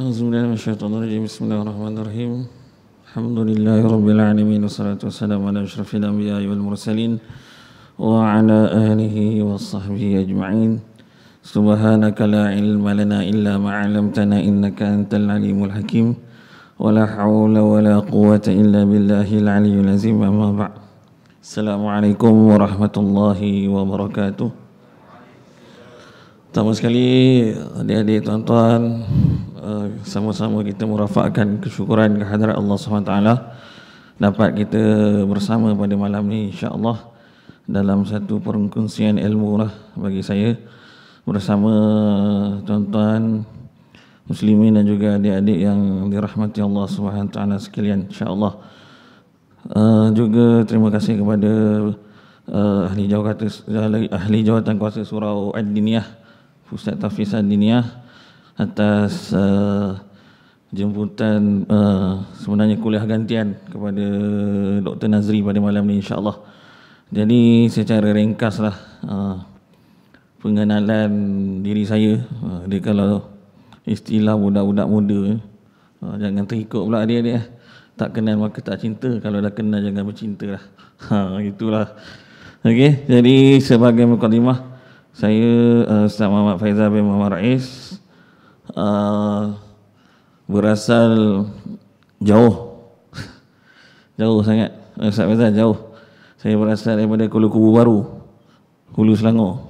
Auzubillahi minasyaitonirrajim. Bismillahirrahmanirrahim. Alhamdulillahi alamin wassalatu wassalamu ala asyrafil anbiya'i wal mursalin wa ala alihi wa sahbihi ajma'in. Subhanaka la ilma lana illa ma 'allamtana innaka antal alimul hakim. Wa la haula wa la quwwata illa billahil aliyyil azim. Amma ba'd. Assalamualaikum warahmatullahi wabarakatuh. Pertama sekali, adik-adik, tuan-tuan, sama-sama kita merafakkan kesyukuran kehadrat Allah SWT dapat kita bersama pada malam ni, insya-Allah, dalam satu perkongsian ilmu lah bagi saya bersama tuan-tuan muslimin dan juga adik-adik yang dirahmati Allah SWT sekalian, insya-Allah. Juga terima kasih kepada ahli jawatan kuasa surau Ad-Diniyah, Ustaz Tafiz Ad-Diniyah, atas jemputan sebenarnya kuliah gantian kepada Dr. Nazri pada malam ni, insya-Allah. Jadi secara ringkaslah pengenalan diri saya. Dia kalau istilah budak-budak muda, jangan terikut pula adik-adik. Tak kenal maka tak cinta, kalau dah kenal jangan bercinta lah. Itulah. Okey, jadi sebagai mukadimah, saya Ustaz Muhammad Faizal bin Muhammad Rais, berasal jauh sangat. Ustaz Faizal jauh. Saya berasal daripada Kubu Baru, Hulu Selangor.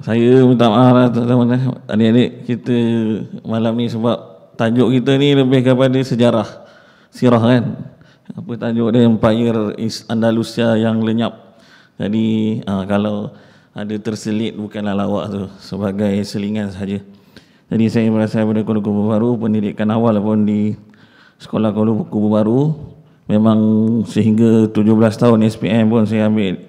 Saya minta maaf lah teman-teman, adik-adik kita malam ni, sebab tajuk kita ni lebih kepada sejarah, sirah kan. Apa tajuk dia? Empire Andalusia yang lenyap. Jadi kalau ada terselit, bukanlah lawak tu, sebagai selingan saja. Jadi saya berasal daripada Kubu Baru. Pendidikan awal pun di sekolah Kubu Baru. Memang sehingga 17 tahun SPM pun saya ambil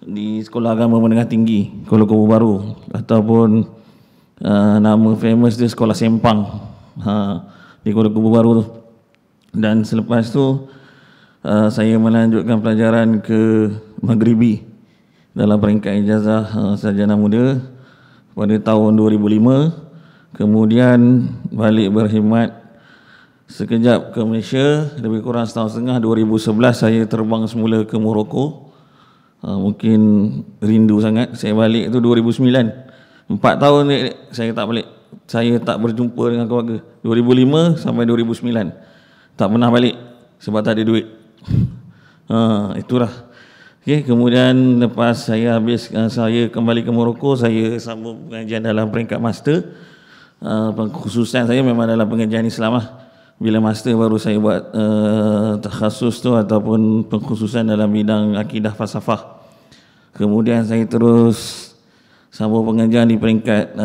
di Sekolah Agama Menengah Tinggi Kubu Baru, ataupun nama famous dia Sekolah Sempang di Kubu Baru tu. Dan selepas tu saya melanjutkan pelajaran ke Maghribi dalam peringkat ijazah sarjana muda pada tahun 2005. Kemudian balik berkhidmat sekejap ke Malaysia, lebih kurang setahun setengah. 2011 saya terbang semula ke Morocco. Mungkin rindu sangat. Saya balik tu 2009. 4 tahun saya tak balik. Saya tak berjumpa dengan keluarga. 2005 sampai 2009 tak pernah balik sebab tak ada duit. Itulah. Okay, kemudian lepas saya habis, saya kembali ke Morocco, saya sambung pengajian dalam peringkat master. Khususan saya memang dalam pengajian Islam lah. Bila master baru saya buat takhasus tu ataupun pengkhususan dalam bidang akidah falsafah. Kemudian saya terus sambung pengajian di peringkat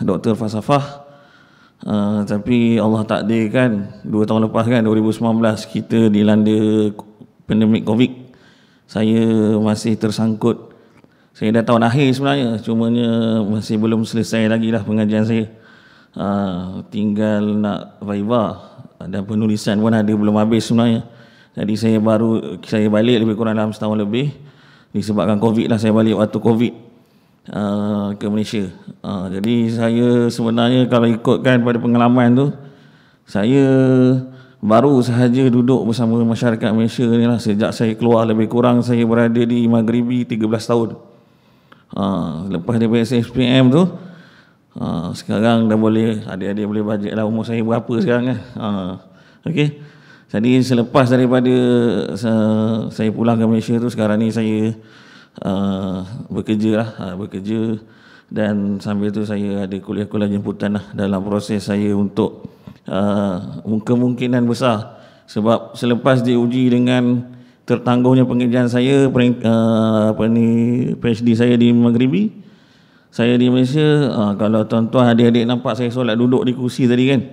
doktor falsafah. Tapi Allah takdirkan 2 tahun lepas kan, 2019 kita dilanda pandemik Covid. Saya masih tersangkut. Saya dah tahun akhir sebenarnya, cumanya masih belum selesai lagi lah pengajian saya. Tinggal nak viva dan penulisan pun ada belum habis sebenarnya. Jadi saya balik lebih kurang dalam setahun lebih. Disebabkan Covid lah, saya balik waktu Covid ke Malaysia. Jadi saya sebenarnya kalau ikutkan pada pengalaman tu, saya baru sahaja duduk bersama masyarakat Malaysia ni lah. Sejak saya keluar, lebih kurang saya berada di Maghribi 13 tahun. Lepas daripada SPM tu, sekarang dah boleh, adik-adik boleh bajet lah umur saya berapa sekarang kan. Okay. Jadi selepas daripada saya pulang ke Malaysia tu, sekarang ni saya bekerja lah, bekerja, dan sambil tu saya ada kuliah-kuliah jemputan lah dalam proses saya untuk kemungkinan besar, sebab selepas diuji dengan tertangguhnya pengajian saya, PhD saya di Maghribi, saya di Malaysia. Kalau tuan-tuan adik-adik nampak saya solat duduk di kursi tadi kan,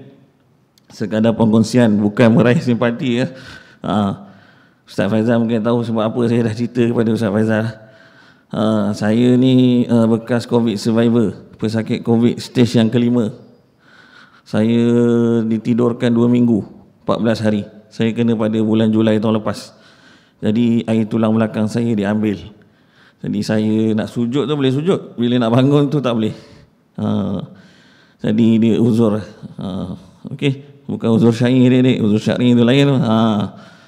sekadar pengkongsian, bukan meraih simpati ya. Ustaz Faizal mungkin tahu sebab apa saya dah cerita kepada Ustaz Faizal. Saya ni bekas COVID survivor, pesakit COVID stage yang kelima. Saya ditidurkan 2 minggu, 14 hari. Saya kena pada bulan Julai tahun lepas. Jadi air tulang belakang saya diambil. Jadi saya nak sujud tu boleh sujud, bila nak bangun tu tak boleh. Jadi dia uzur. Okey, bukan uzur syar'i dia, uzur syar'i itu lain.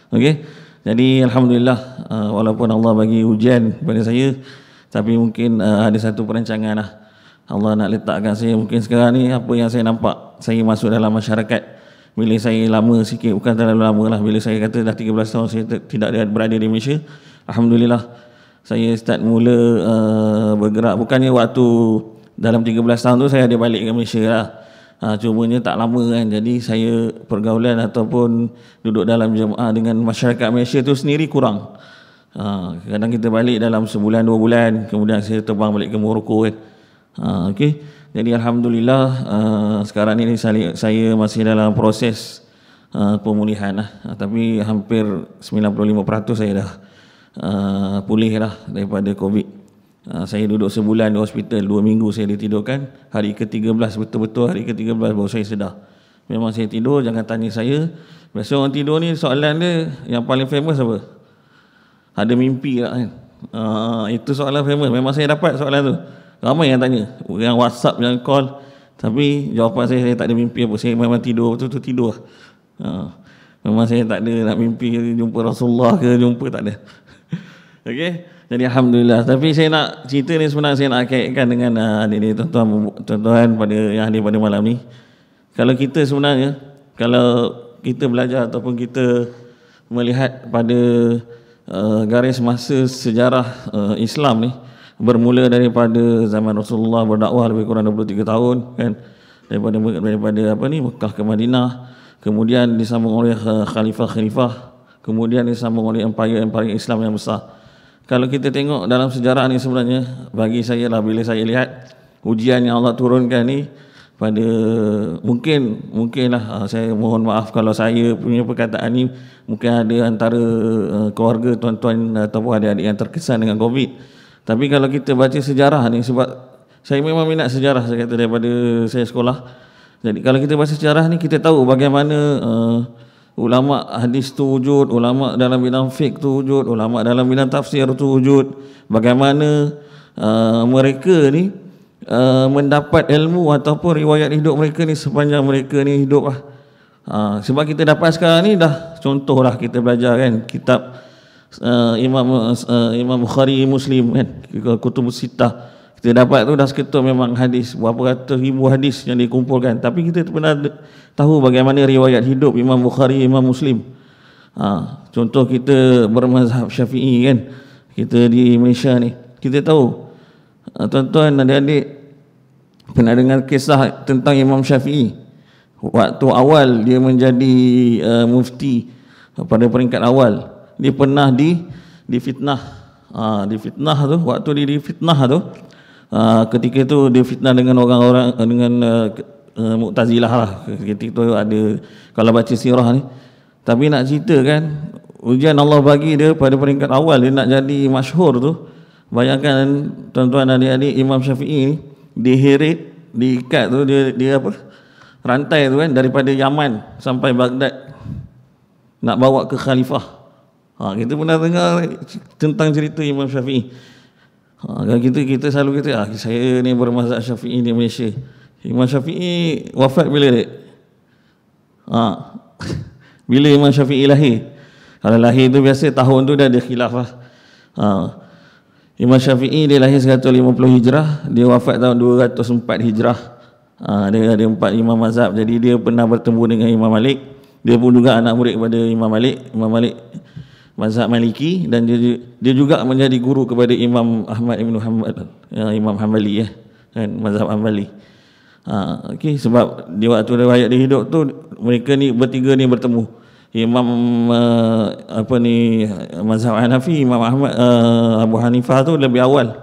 Okey. Jadi alhamdulillah, walaupun Allah bagi ujian kepada saya, tapi mungkin ada satu perancangan lah. Allah nak letakkan saya mungkin sekarang ni, apa yang saya nampak, saya masuk dalam masyarakat bila saya lama sikit, bukan terlalu lama lah, bila saya kata dah 13 tahun saya tidak berada di Malaysia, alhamdulillah saya start mula bergerak. Bukannya waktu dalam 13 tahun tu saya ada balik ke Malaysia lah, cumanya tak lama kan. Jadi saya pergaulan ataupun duduk dalam jemaah dengan masyarakat Malaysia tu sendiri kurang. Kadang kita balik dalam sebulan 2 bulan, kemudian saya terbang balik ke Morocco kan. Okey. Jadi alhamdulillah sekarang ini saya masih dalam proses pemulihan lah. Tapi hampir 95% saya dah pulih lah daripada COVID. Saya duduk sebulan di hospital, 2 minggu saya ditidurkan. Hari ke-13, betul-betul hari ke-13 baru saya sedar. Memang saya tidur, jangan tanya saya. Biasa orang tidur ni soalan dia yang paling famous apa? Ada mimpi tak kan? Itu soalan famous. Memang saya dapat soalan tu. Ramai yang tanya, yang WhatsApp, yang call. Tapi jawapan saya tak ada mimpi apa. Saya memang tidur, betul-betul tidur. Memang saya tak ada nak mimpi jumpa Rasulullah ke, jumpa tak ada. Okey. Jadi alhamdulillah. Tapi saya nak cerita ni sebenarnya saya nak kaitkan dengan adik-adik tuan-tuan pada yang hadir pada malam ni. Kalau kita sebenarnya, kalau kita belajar ataupun kita melihat pada garis masa sejarah Islam ni, bermula daripada zaman Rasulullah berdakwah lebih kurang 23 tahun kan, daripada Mekah ke Madinah, kemudian disambung oleh khalifah-khalifah, kemudian disambung oleh empayar Islam yang besar. Kalau kita tengok dalam sejarah ni sebenarnya, bagi saya lah, bila saya lihat ujian yang Allah turunkan ni pada mungkinlah saya mohon maaf kalau saya punya perkataan ni mungkin ada antara keluarga tuan-tuan ataupun adik-adik yang terkesan dengan COVID. Tapi kalau kita baca sejarah ni, sebab saya memang minat sejarah, saya kata daripada saya sekolah. Jadi kalau kita baca sejarah ni, kita tahu bagaimana ulama hadis tu wujud, ulama dalam bidang fiqh tu wujud, ulama dalam bidang tafsir tu wujud. Bagaimana mereka ni mendapat ilmu ataupun riwayat hidup mereka ni sepanjang mereka ni hidup lah. Sebab kita dapat sekarang ni dah contoh lah, kita belajar kan kitab Imam Bukhari, Muslim kan, Kutubus Sittah, kita dapat tu dah seketul memang hadis, berapa ratus ribu hadis yang dikumpulkan. Tapi kita pernah tahu bagaimana riwayat hidup Imam Bukhari, Imam Muslim. Contoh kita bermazhab Syafi'i kan, kita di Malaysia ni, kita tahu tuan-tuan adik-adik pernah dengar kisah tentang Imam Syafi'i. Waktu awal dia menjadi mufti, pada peringkat awal dia pernah difitnah. Difitnah tu, waktu dia difitnah tu, ketika itu dia fitnah dengan orang-orang dengan Mu'tazilah lah. Ketika itu ada, kalau baca sirah ni. Tapi nak cerita kan, ujian Allah bagi dia pada peringkat awal, dia nak jadi masyhur tu. Bayangkan tuan-tuan adik-adik, Imam Syafi'i ni diheret, diikat tu, dia apa, rantai tu kan, daripada Yaman sampai Baghdad, nak bawa ke khalifah. Kita pernah dengar tentang cerita Imam Syafi'i. Kalau kita selalu kata, saya ni bermazhab Syafi'i di Malaysia. Imam Syafi'i wafat bila dek? Bila Imam Syafi'i lahir? Kalau lahir tu biasa tahun tu dah ada khilaf lah. Imam Syafi'i dia lahir 150 Hijrah, dia wafat tahun 204 Hijrah. Dia ada 4 imam mazhab. Jadi dia pernah bertemu dengan Imam Malik. Dia pun juga anak murid kepada Imam Malik. Imam Malik mazhab Maliki, dan dia juga menjadi guru kepada Imam Ahmad Ibn Hanbal, Imam Hanbali kan, mazhab Hanbali. Okey, sebab di waktu riwayat dia hidup tu, mereka ni bertiga ni bertemu. Imam mazhab Hanafi, Imam Ahmad Abu Hanifah tu lebih awal.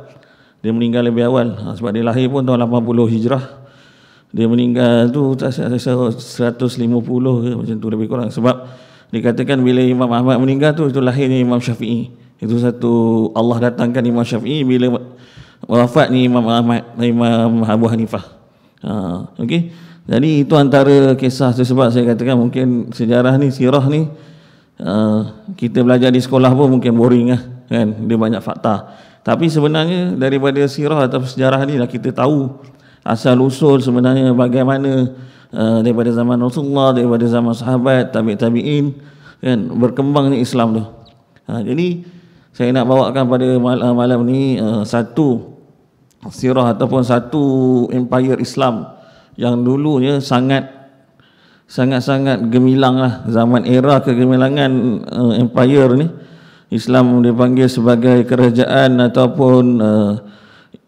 Dia meninggal lebih awal, sebab dia lahir pun tahun 80 Hijrah. Dia meninggal tu 150 ke macam tu lebih kurang. Sebab dikatakan bila Imam Ahmad meninggal tu, itu lahirnya Imam Syafi'i. Itu satu, Allah datangkan Imam Syafi'i bila wafat ni Imam Ahmad, Imam Abu Hanifah. Okey. Jadi itu antara kisah tu. Sebab saya katakan mungkin sejarah ni, sirah ni, kita belajar di sekolah pun mungkin boring lah kan, dia banyak fakta. Tapi sebenarnya daripada sirah atau sejarah ni lah kita tahu asal usul sebenarnya bagaimana daripada zaman Rasulullah, daripada zaman sahabat, tabi'in kan, berkembangnya Islam tu. Jadi saya nak bawakan pada malam ni satu sirah ataupun satu empire Islam yang dulunya sangat-sangat gemilang lah. Zaman era kegemilangan empire ni, Islam dipanggil sebagai kerajaan ataupun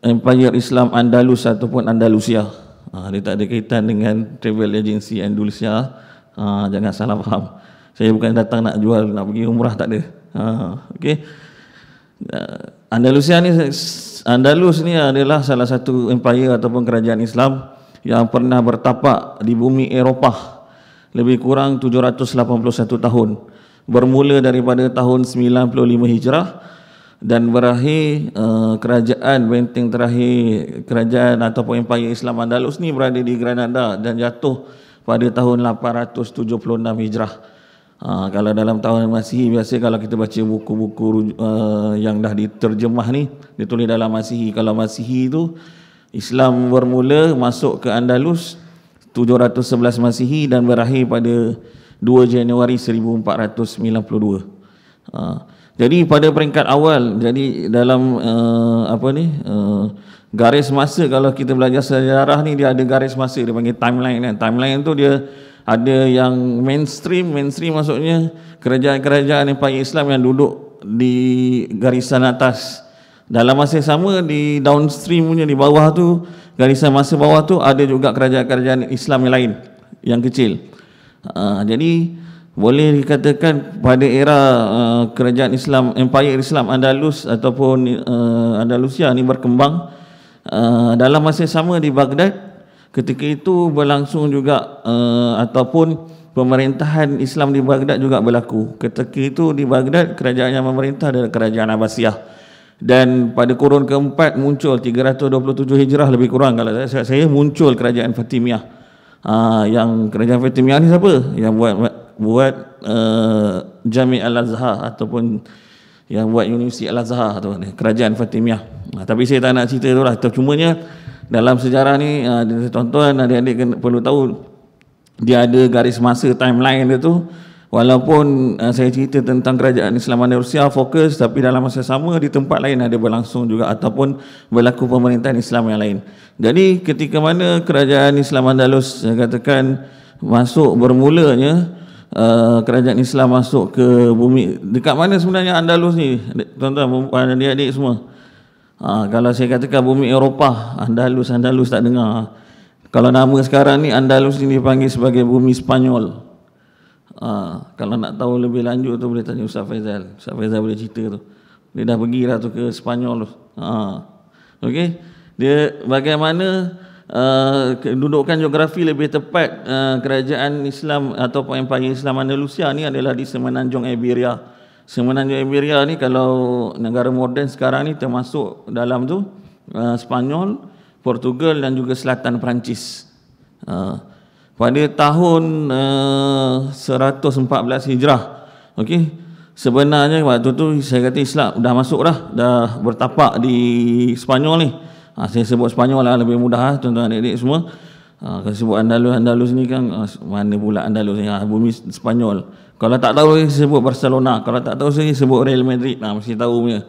empire Islam Andalus ataupun Andalusia. Dia tak ada kaitan dengan travel agency Andalusia. Jangan salah faham. Saya bukan datang nak jual, nak pergi umrah, tak ada. Okey. Andalus ni adalah salah satu empire ataupun kerajaan Islam yang pernah bertapak di bumi Eropah lebih kurang 781 tahun. Bermula daripada tahun 95 Hijrah dan berakhir kerajaan benteng terakhir kerajaan ataupun empire Islam Andalus ni berada di Granada dan jatuh pada tahun 876 Hijrah. Kalau dalam tahun Masihi, biasa kalau kita baca buku-buku yang dah diterjemah ni, ditulis dalam Masihi. Kalau Masihi tu Islam bermula masuk ke Andalus 711 Masihi dan berakhir pada 2 Januari 1492. Jadi pada peringkat awal, jadi dalam garis masa, kalau kita belajar sejarah ni, dia ada garis masa, dia panggil timeline kan. Timeline tu dia ada yang mainstream maksudnya kerajaan-kerajaan empire Islam yang duduk di garisan atas. Dalam masa yang sama di downstream punya, di bawah tu, garisan masa bawah tu ada juga kerajaan-kerajaan Islam yang lain yang kecil. Jadi boleh dikatakan pada era kerajaan Islam, empire Islam Andalus ataupun Andalusia ni berkembang. Dalam masa sama di Baghdad ketika itu berlangsung juga ataupun pemerintahan Islam di Baghdad juga berlaku. Ketika itu di Baghdad kerajaan yang memerintah adalah kerajaan Abbasiyah. Dan pada kurun keempat muncul 327 Hijrah lebih kurang, kalau saya muncul kerajaan Fatimiyah. Yang kerajaan Fatimiyah ni siapa? Yang buat Jami' Al-Azhar ataupun yang buat Universiti Al-Azhar tu, kerajaan Fatimiyah. Tapi saya tak nak cerita tu lah. Cumanya dalam sejarah ni tuan-tuan adik-adik perlu tahu dia ada garis masa, timeline dia tu. Walaupun saya cerita tentang kerajaan Islam Andalusia fokus, tapi dalam masa sama di tempat lain ada berlangsung juga ataupun berlaku pemerintahan Islam yang lain. Jadi ketika mana kerajaan Islam Andalus saya katakan masuk bermulanya, kerajaan Islam masuk ke bumi, dekat mana sebenarnya Andalus ni tuan-tuan adik-adik semua? Kalau saya katakan bumi Eropah, Andalus tak dengar. Kalau nama sekarang ni Andalus ni dipanggil sebagai bumi Spanyol. Kalau nak tahu lebih lanjut tu boleh tanya Ustaz Faizal. Ustaz Faizal boleh cerita tu. Dia dah pergi dah tu ke Spanyol tu. Okey. Dia bagaimana kedudukan geografi lebih tepat kerajaan Islam atau empire Islam Andalusia ni adalah di Semenanjung Iberia. Semenanjung Iberia ni kalau negara moden sekarang ni termasuk dalam tu Spanyol, Portugal dan juga selatan Perancis. Pada tahun 114 Hijrah, okey, sebenarnya waktu tu saya kata Islam dah masuk dah bertapak di Spanyol ni. Saya sebut Spanyol lah lebih mudah tuan-tuan adik-adik semua. Kalau sebut Andalus ni kan mana pula Andalus ni, bumi Spanyol. Kalau tak tahu saya sebut Barcelona, kalau tak tahu saya sebut Real Madrid, mesti tahu punya.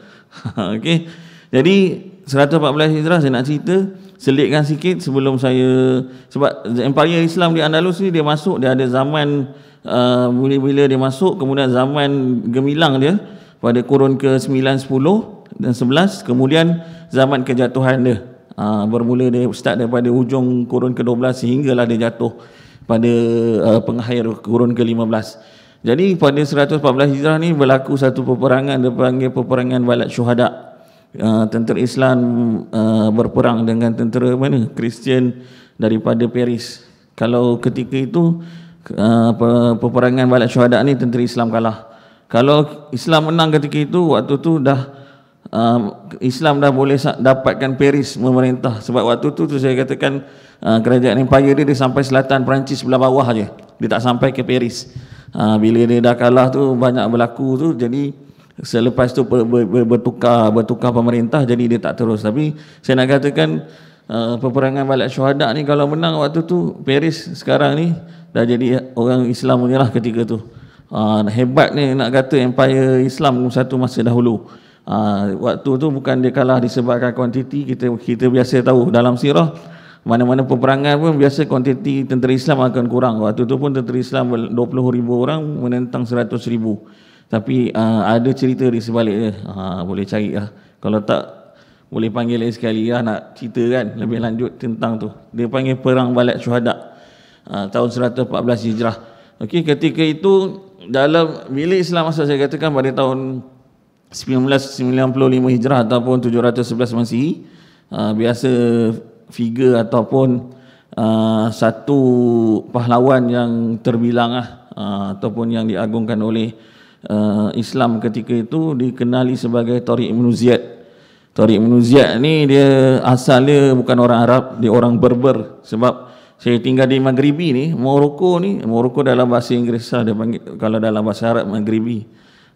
Okey. Jadi 114 Hijrah saya nak cerita, selitkan sikit sebelum saya, sebab empire Islam di Andalus ni dia masuk, dia ada zaman bila dia masuk, kemudian zaman gemilang dia pada kurun ke-9, 10 dan 11, kemudian zaman kejatuhan dia. Bermula dia start daripada hujung kurun ke-12 sehinggalah dia jatuh pada pengakhir kurun ke-15. Jadi pada 114 Hijrah ni berlaku satu peperangan, dia panggil peperangan Balat Syuhada. Tentera Islam berperang dengan tentera mana? Kristian daripada Paris. Kalau ketika itu peperangan Balat Syuhada ni tentera Islam kalah. Kalau Islam menang ketika itu, waktu tu dah Islam dah boleh dapatkan Paris memerintah. Sebab waktu tu saya katakan kerajaan empire dia sampai selatan Perancis sebelah bawah je. Dia tak sampai ke Paris. Bila dia dah kalah tu banyak berlaku tu, jadi selepas tu bertukar pemerintah, jadi dia tak terus. Tapi saya nak katakan peperangan Balik Syuhada ni kalau menang waktu tu, Paris sekarang ni dah jadi orang Islam punya lah ketika tu. Hebat ni nak kata Empire Islam satu masa dahulu. Waktu tu bukan dia kalah disebabkan kuantiti. Kita biasa tahu dalam sirah mana-mana peperangan pun biasa kuantiti tentera Islam akan kurang. Waktu tu pun tentera Islam 20,000 orang menentang 100,000. Tapi ada cerita di sebalik dia. Boleh cari lah. Kalau tak boleh panggil lagi sekali lah nak cerita kan lebih lanjut tentang tu. Dia panggil Perang Balik Syuhada tahun 114 Hijrah. Okey, ketika itu bila Islam masuk, saya katakan pada tahun 1995 Hijrah ataupun 711 Masihi, biasa figure ataupun satu pahlawan yang terbilang ataupun yang diagungkan oleh Islam ketika itu dikenali sebagai Tariq Ibn Ziyad. Tariq Ibn Ziyad ni dia asalnya bukan orang Arab, dia orang Berber. Sebab saya tinggal di Maghribi ni, Morocco dalam bahasa Inggeris dia panggil, kalau dalam bahasa Arab Maghribi.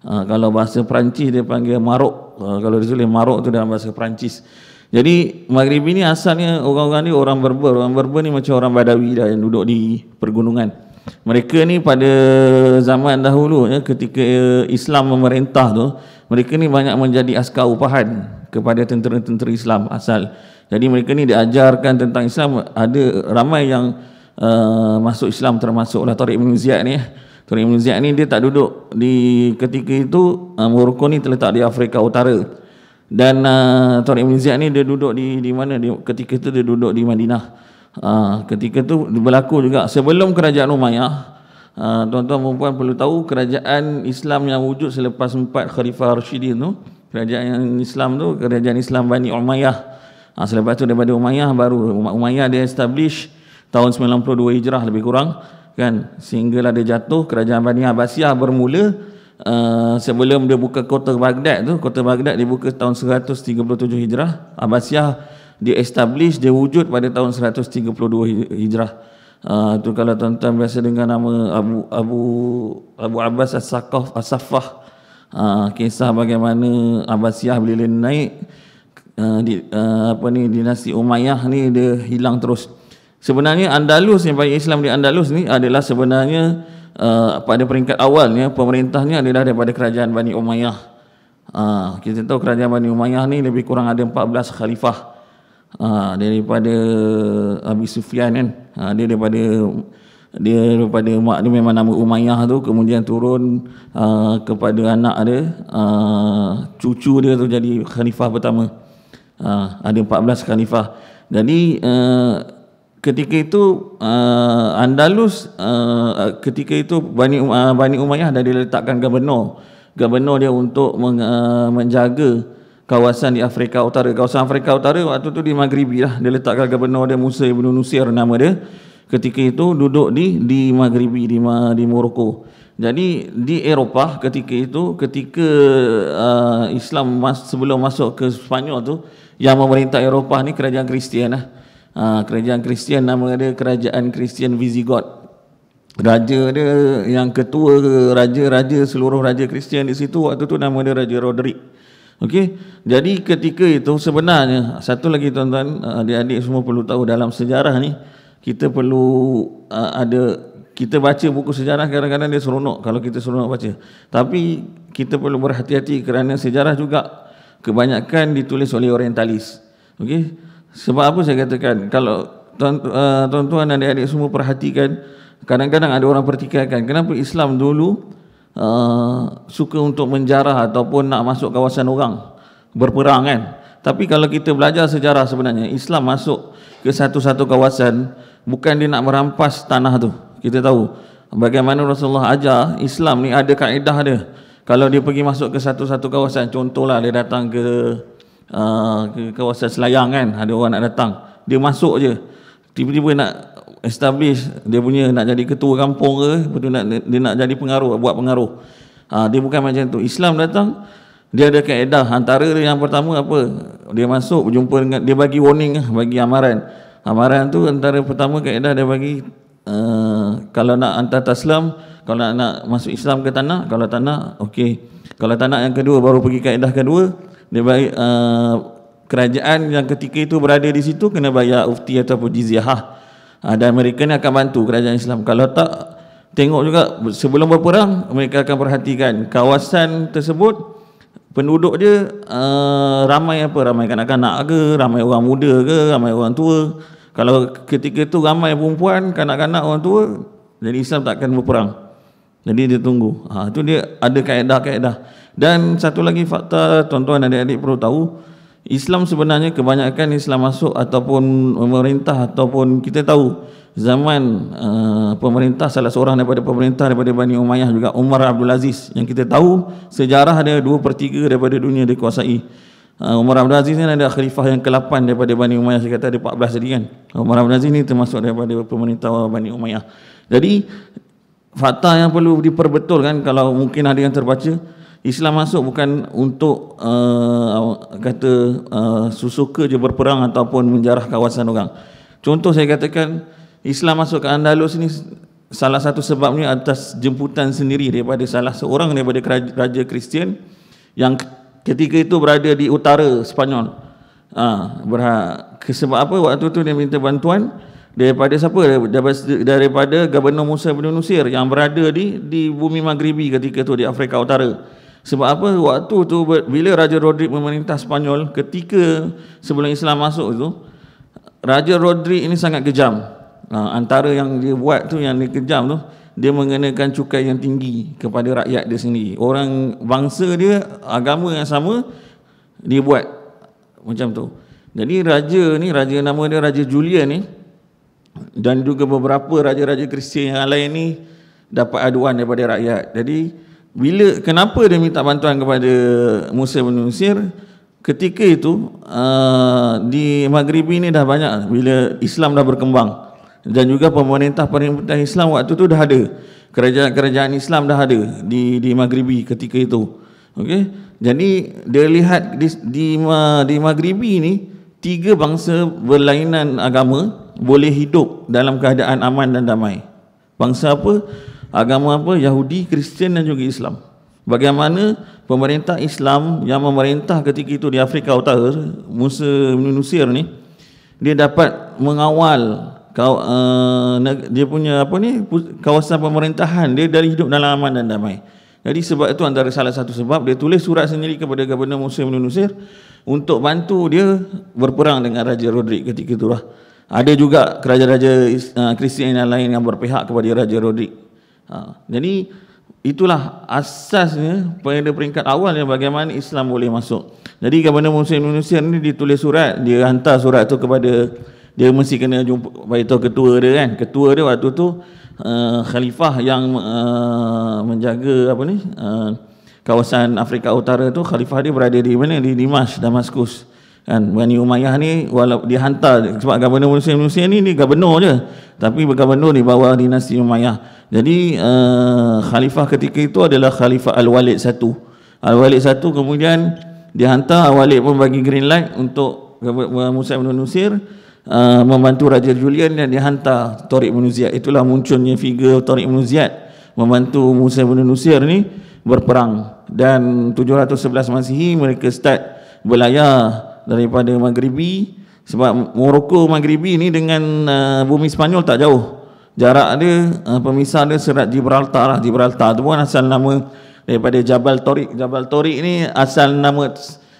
Kalau bahasa Perancis dia panggil Marok. Kalau ditulis Marok tu dalam bahasa Perancis. Jadi Maghribi ni asalnya orang-orang ni orang Berber. Orang Berber ni macam orang Badawi dah yang duduk di pergunungan. Mereka ni pada zaman dahulu ketika Islam memerintah tu, mereka ni banyak menjadi askar upahan kepada tentera-tentera Islam asal. Jadi mereka ni diajarkan tentang Islam. Ada ramai yang masuk Islam termasuklah Tariq Ibn Ziyad ni. Tariq Ibn Ziyad ni dia tak duduk di ketika itu, Morocco ni terletak di Afrika Utara. Dan Tariq Ibn Ziyad ni dia duduk di mana? Ketika itu dia duduk di Madinah. Ketika itu berlaku juga sebelum kerajaan Umayyah. Tuan-tuan dan puan perlu tahu kerajaan Islam yang wujud selepas 4 Khalifah Rashidin tu, kerajaan Islam tu kerajaan Islam Bani Umayyah. Selepas tu daripada Umayyah baru Umayyah dia establish tahun 92 Hijrah lebih kurang kan, sehinggalah dia jatuh. Kerajaan Bani Abbasiyah bermula sebelum dia buka kota Baghdad tu. Kota Baghdad dibuka tahun 137 Hijrah. Abbasiyah dia establish, dia wujud pada tahun 132 Hijrah. Tu kalau tuan-tuan biasa dengar nama Abu Abbas As-Saffah, kisah bagaimana Abbasiyah bila naik dinasti Umayyah ni dia hilang terus. Sebenarnya Andalus, Empire Islam di Andalus ni adalah sebenarnya pada peringkat awalnya pemerintahnya adalah daripada kerajaan Bani Umayyah. Kita tahu kerajaan Bani Umayyah ni lebih kurang ada 14 khalifah daripada Abi Sufyan kan. Dia daripada mak dia memang nama Umayyah tu, kemudian turun kepada anak dia, cucu dia tu jadi khalifah pertama. Ada 14 khalifah. Jadi ketika itu Andalus, ketika itu Bani Umayyah dah diletakkan gubernur dia untuk menjaga kawasan di Afrika Utara. Kawasan Afrika Utara waktu tu di Maghribi lah. Dia letakkan gubernur dia Musa Ibn Nusir nama dia. Ketika itu duduk di Maghribi, di Morocco. Jadi di Eropah ketika itu, ketika Islam sebelum masuk ke Spanyol tu, yang memerintah Eropah ni kerajaan Kristian lah. Kerajaan Kristian nama dia Kerajaan Kristian Visigoth. Raja dia yang ketua, raja seluruh raja Kristian di situ waktu tu nama dia Raja Roderick. Okey. Jadi ketika itu sebenarnya satu lagi tuan-tuan, adik-adik semua perlu tahu dalam sejarah ni kita perlu kita baca buku sejarah kadang-kadang dia seronok kalau kita seronok baca. Tapi kita perlu berhati-hati kerana sejarah juga kebanyakan ditulis oleh orientalis. Okey. Sebab apa saya katakan, kalau tuan-tuan dan adik-adik semua perhatikan, kadang-kadang ada orang pertikaikan kenapa Islam dulu suka untuk menjarah ataupun nak masuk kawasan orang berperang kan. Tapi kalau kita belajar sejarah sebenarnya Islam masuk ke satu-satu kawasan bukan dia nak merampas tanah tu. Kita tahu bagaimana Rasulullah ajar Islam ni ada kaedah dia. Kalau dia pergi masuk ke satu-satu kawasan, contohlah dia datang ke kawasan Selayang kan, ada orang nak datang, dia masuk je, tiba-tiba nak establish dia punya nak jadi ketua kampung ke, betul dia nak jadi pengaruh, buat pengaruh. Dia bukan macam tu. Islam datang, dia ada kaedah. Antara dia yang pertama apa? Dia masuk berjumpa dengan, dia bagi warning, bagi amaran. Amaran tu antara pertama kaedah dia bagi, kalau nak hantar taslim, kalau nak masuk Islam ke tanah, kalau tanah okey. Kalau tanah yang kedua baru pergi kaedah kedua, dia bagi kerajaan yang ketika itu berada di situ kena bayar ufti ataupun jizyah. Dan mereka ni akan bantu kerajaan Islam. Kalau tak, tengok juga sebelum berperang mereka akan perhatikan kawasan tersebut penduduk dia ramai apa, ramai kanak-kanak ke, ramai orang muda ke, ramai orang tua. Kalau ketika itu ramai perempuan, kanak-kanak, orang tua, jadi Islam tak akan berperang. Jadi dia tunggu. Itu dia ada kaedah-kaedah. Dan satu lagi fakta tuan-tuan dan adik-adik perlu tahu, Islam sebenarnya kebanyakan Islam masuk ataupun memerintah ataupun kita tahu zaman pemerintah, salah seorang daripada pemerintah daripada Bani Umayyah juga, Umar Abdul Aziz, yang kita tahu sejarah ada 2/3 daripada dunia dikuasai. Umar Abdul Aziz ni ada khalifah yang ke-8 daripada Bani Umayyah. Saya kata ada 14 tadi kan. Umar Abdul Aziz ni termasuk daripada pemerintah Bani Umayyah. Jadi fakta yang perlu diperbetulkan, kalau mungkin ada yang terbaca, Islam masuk bukan untuk susuka je berperang ataupun menjarah kawasan orang. Contoh saya katakan, Islam masuk ke Andalus ni salah satu sebabnya atas jemputan sendiri daripada salah seorang daripada raja Kristian yang ketika itu berada di utara Spanyol. Sebab apa? Waktu tu dia minta bantuan daripada siapa? Daripada Gubernur Musa bin Nusir yang berada di bumi Maghribi ketika tu, di Afrika Utara. Sebab apa? Waktu tu bila Raja Rodrik memerintah Spanyol, ketika sebelum Islam masuk tu, Raja Rodrik ini sangat kejam. Antara yang dia buat tu, yang dia kejam tu, dia mengenakan cukai yang tinggi kepada rakyat dia sendiri. Orang bangsa dia, agama yang sama, dia buat macam tu. Jadi raja nama dia Raja Julian ni, dan juga beberapa raja-raja Kristian yang lain ni dapat aduan daripada rakyat. Jadi kenapa dia minta bantuan kepada Musa bin Nusir? Ketika itu di Maghribi ni dah banyak, bila Islam dah berkembang, dan juga pemerintah Islam waktu tu dah ada, kerajaan Islam dah ada di Maghribi ketika itu. Okey, jadi dia lihat di Maghribi ni 3 bangsa berlainan agama boleh hidup dalam keadaan aman dan damai. Bangsa apa? Agama apa? Yahudi, Kristian dan juga Islam. Bagaimana pemerintah Islam yang memerintah ketika itu di Afrika Utara, Musa bin Nusir ni, dia dapat mengawal dia punya kawasan pemerintahan dia dari hidup dalam aman dan damai. Jadi sebab itu antara salah satu sebab dia tulis surat sendiri kepada Gubernur Musa bin Nusir untuk bantu dia berperang dengan Raja Rodrik ketika itulah. Ada juga raja-raja Kristian yang lain yang berpihak kepada Raja Rodrik. Jadi itulah asasnya pada peringkat awal yang bagaimana Islam boleh masuk. Jadi Gubernur Musa bin Nusir ni ditulis surat, dia hantar surat tu kepada, dia mesti kena jumpa beritahu ketua dia kan. Ketua dia waktu tu khalifah yang menjaga kawasan Afrika Utara tu, khalifah dia berada di mana? Di Damaskus kan. Bani Umayyah ni walau dihantar, sebab Gubernur Musa bin Nusir ni gubernur je, tapi bergubernur di bawah dinasti Umayyah. Jadi khalifah ketika itu adalah Khalifah Al-Walid I. Al-Walid I kemudian dihantar, Al-Walid pun bagi green light untuk Musa bin Nusir membantu Raja Julian, dan dihantar Tariq bin Ziyad. Itulah munculnya figure Tariq bin Ziyad membantu Musa bin Nusir ni berperang. Dan 711 Masihi mereka start berlayar daripada Maghribi, sebab Morocco Maghribi ni dengan bumi Spanyol tak jauh. Jarak dia, pemisah dia Selat Gibraltar lah. Gibraltar tu pun asal nama daripada Jabal Tariq. Jabal Tariq ni asal nama,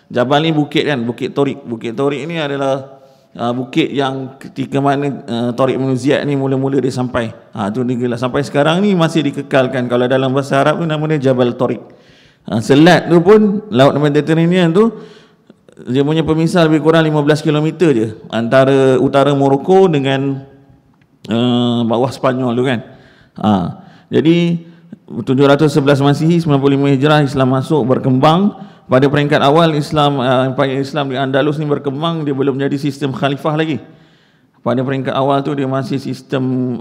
Jabal ni bukit kan, Bukit Tariq. Bukit Tariq ni adalah bukit yang ketika mana Tariq bin Ziyad ni mula-mula dia sampai. Tu dia sampai sekarang ni masih dikekalkan. Kalau dalam bahasa Arab tu nama dia Jabal Tariq. Selat tu pun, Laut Mediterranean tu, dia punya pemisah lebih kurang 15 km je antara utara Morocco dengan bawah Spanyol tu kan. Jadi 711 Masihi, 95 Hijrah, Islam masuk, berkembang. Pada peringkat awal Islam, Empire Islam di Andalus ni berkembang, dia belum jadi sistem khalifah lagi. Pada peringkat awal tu dia masih sistem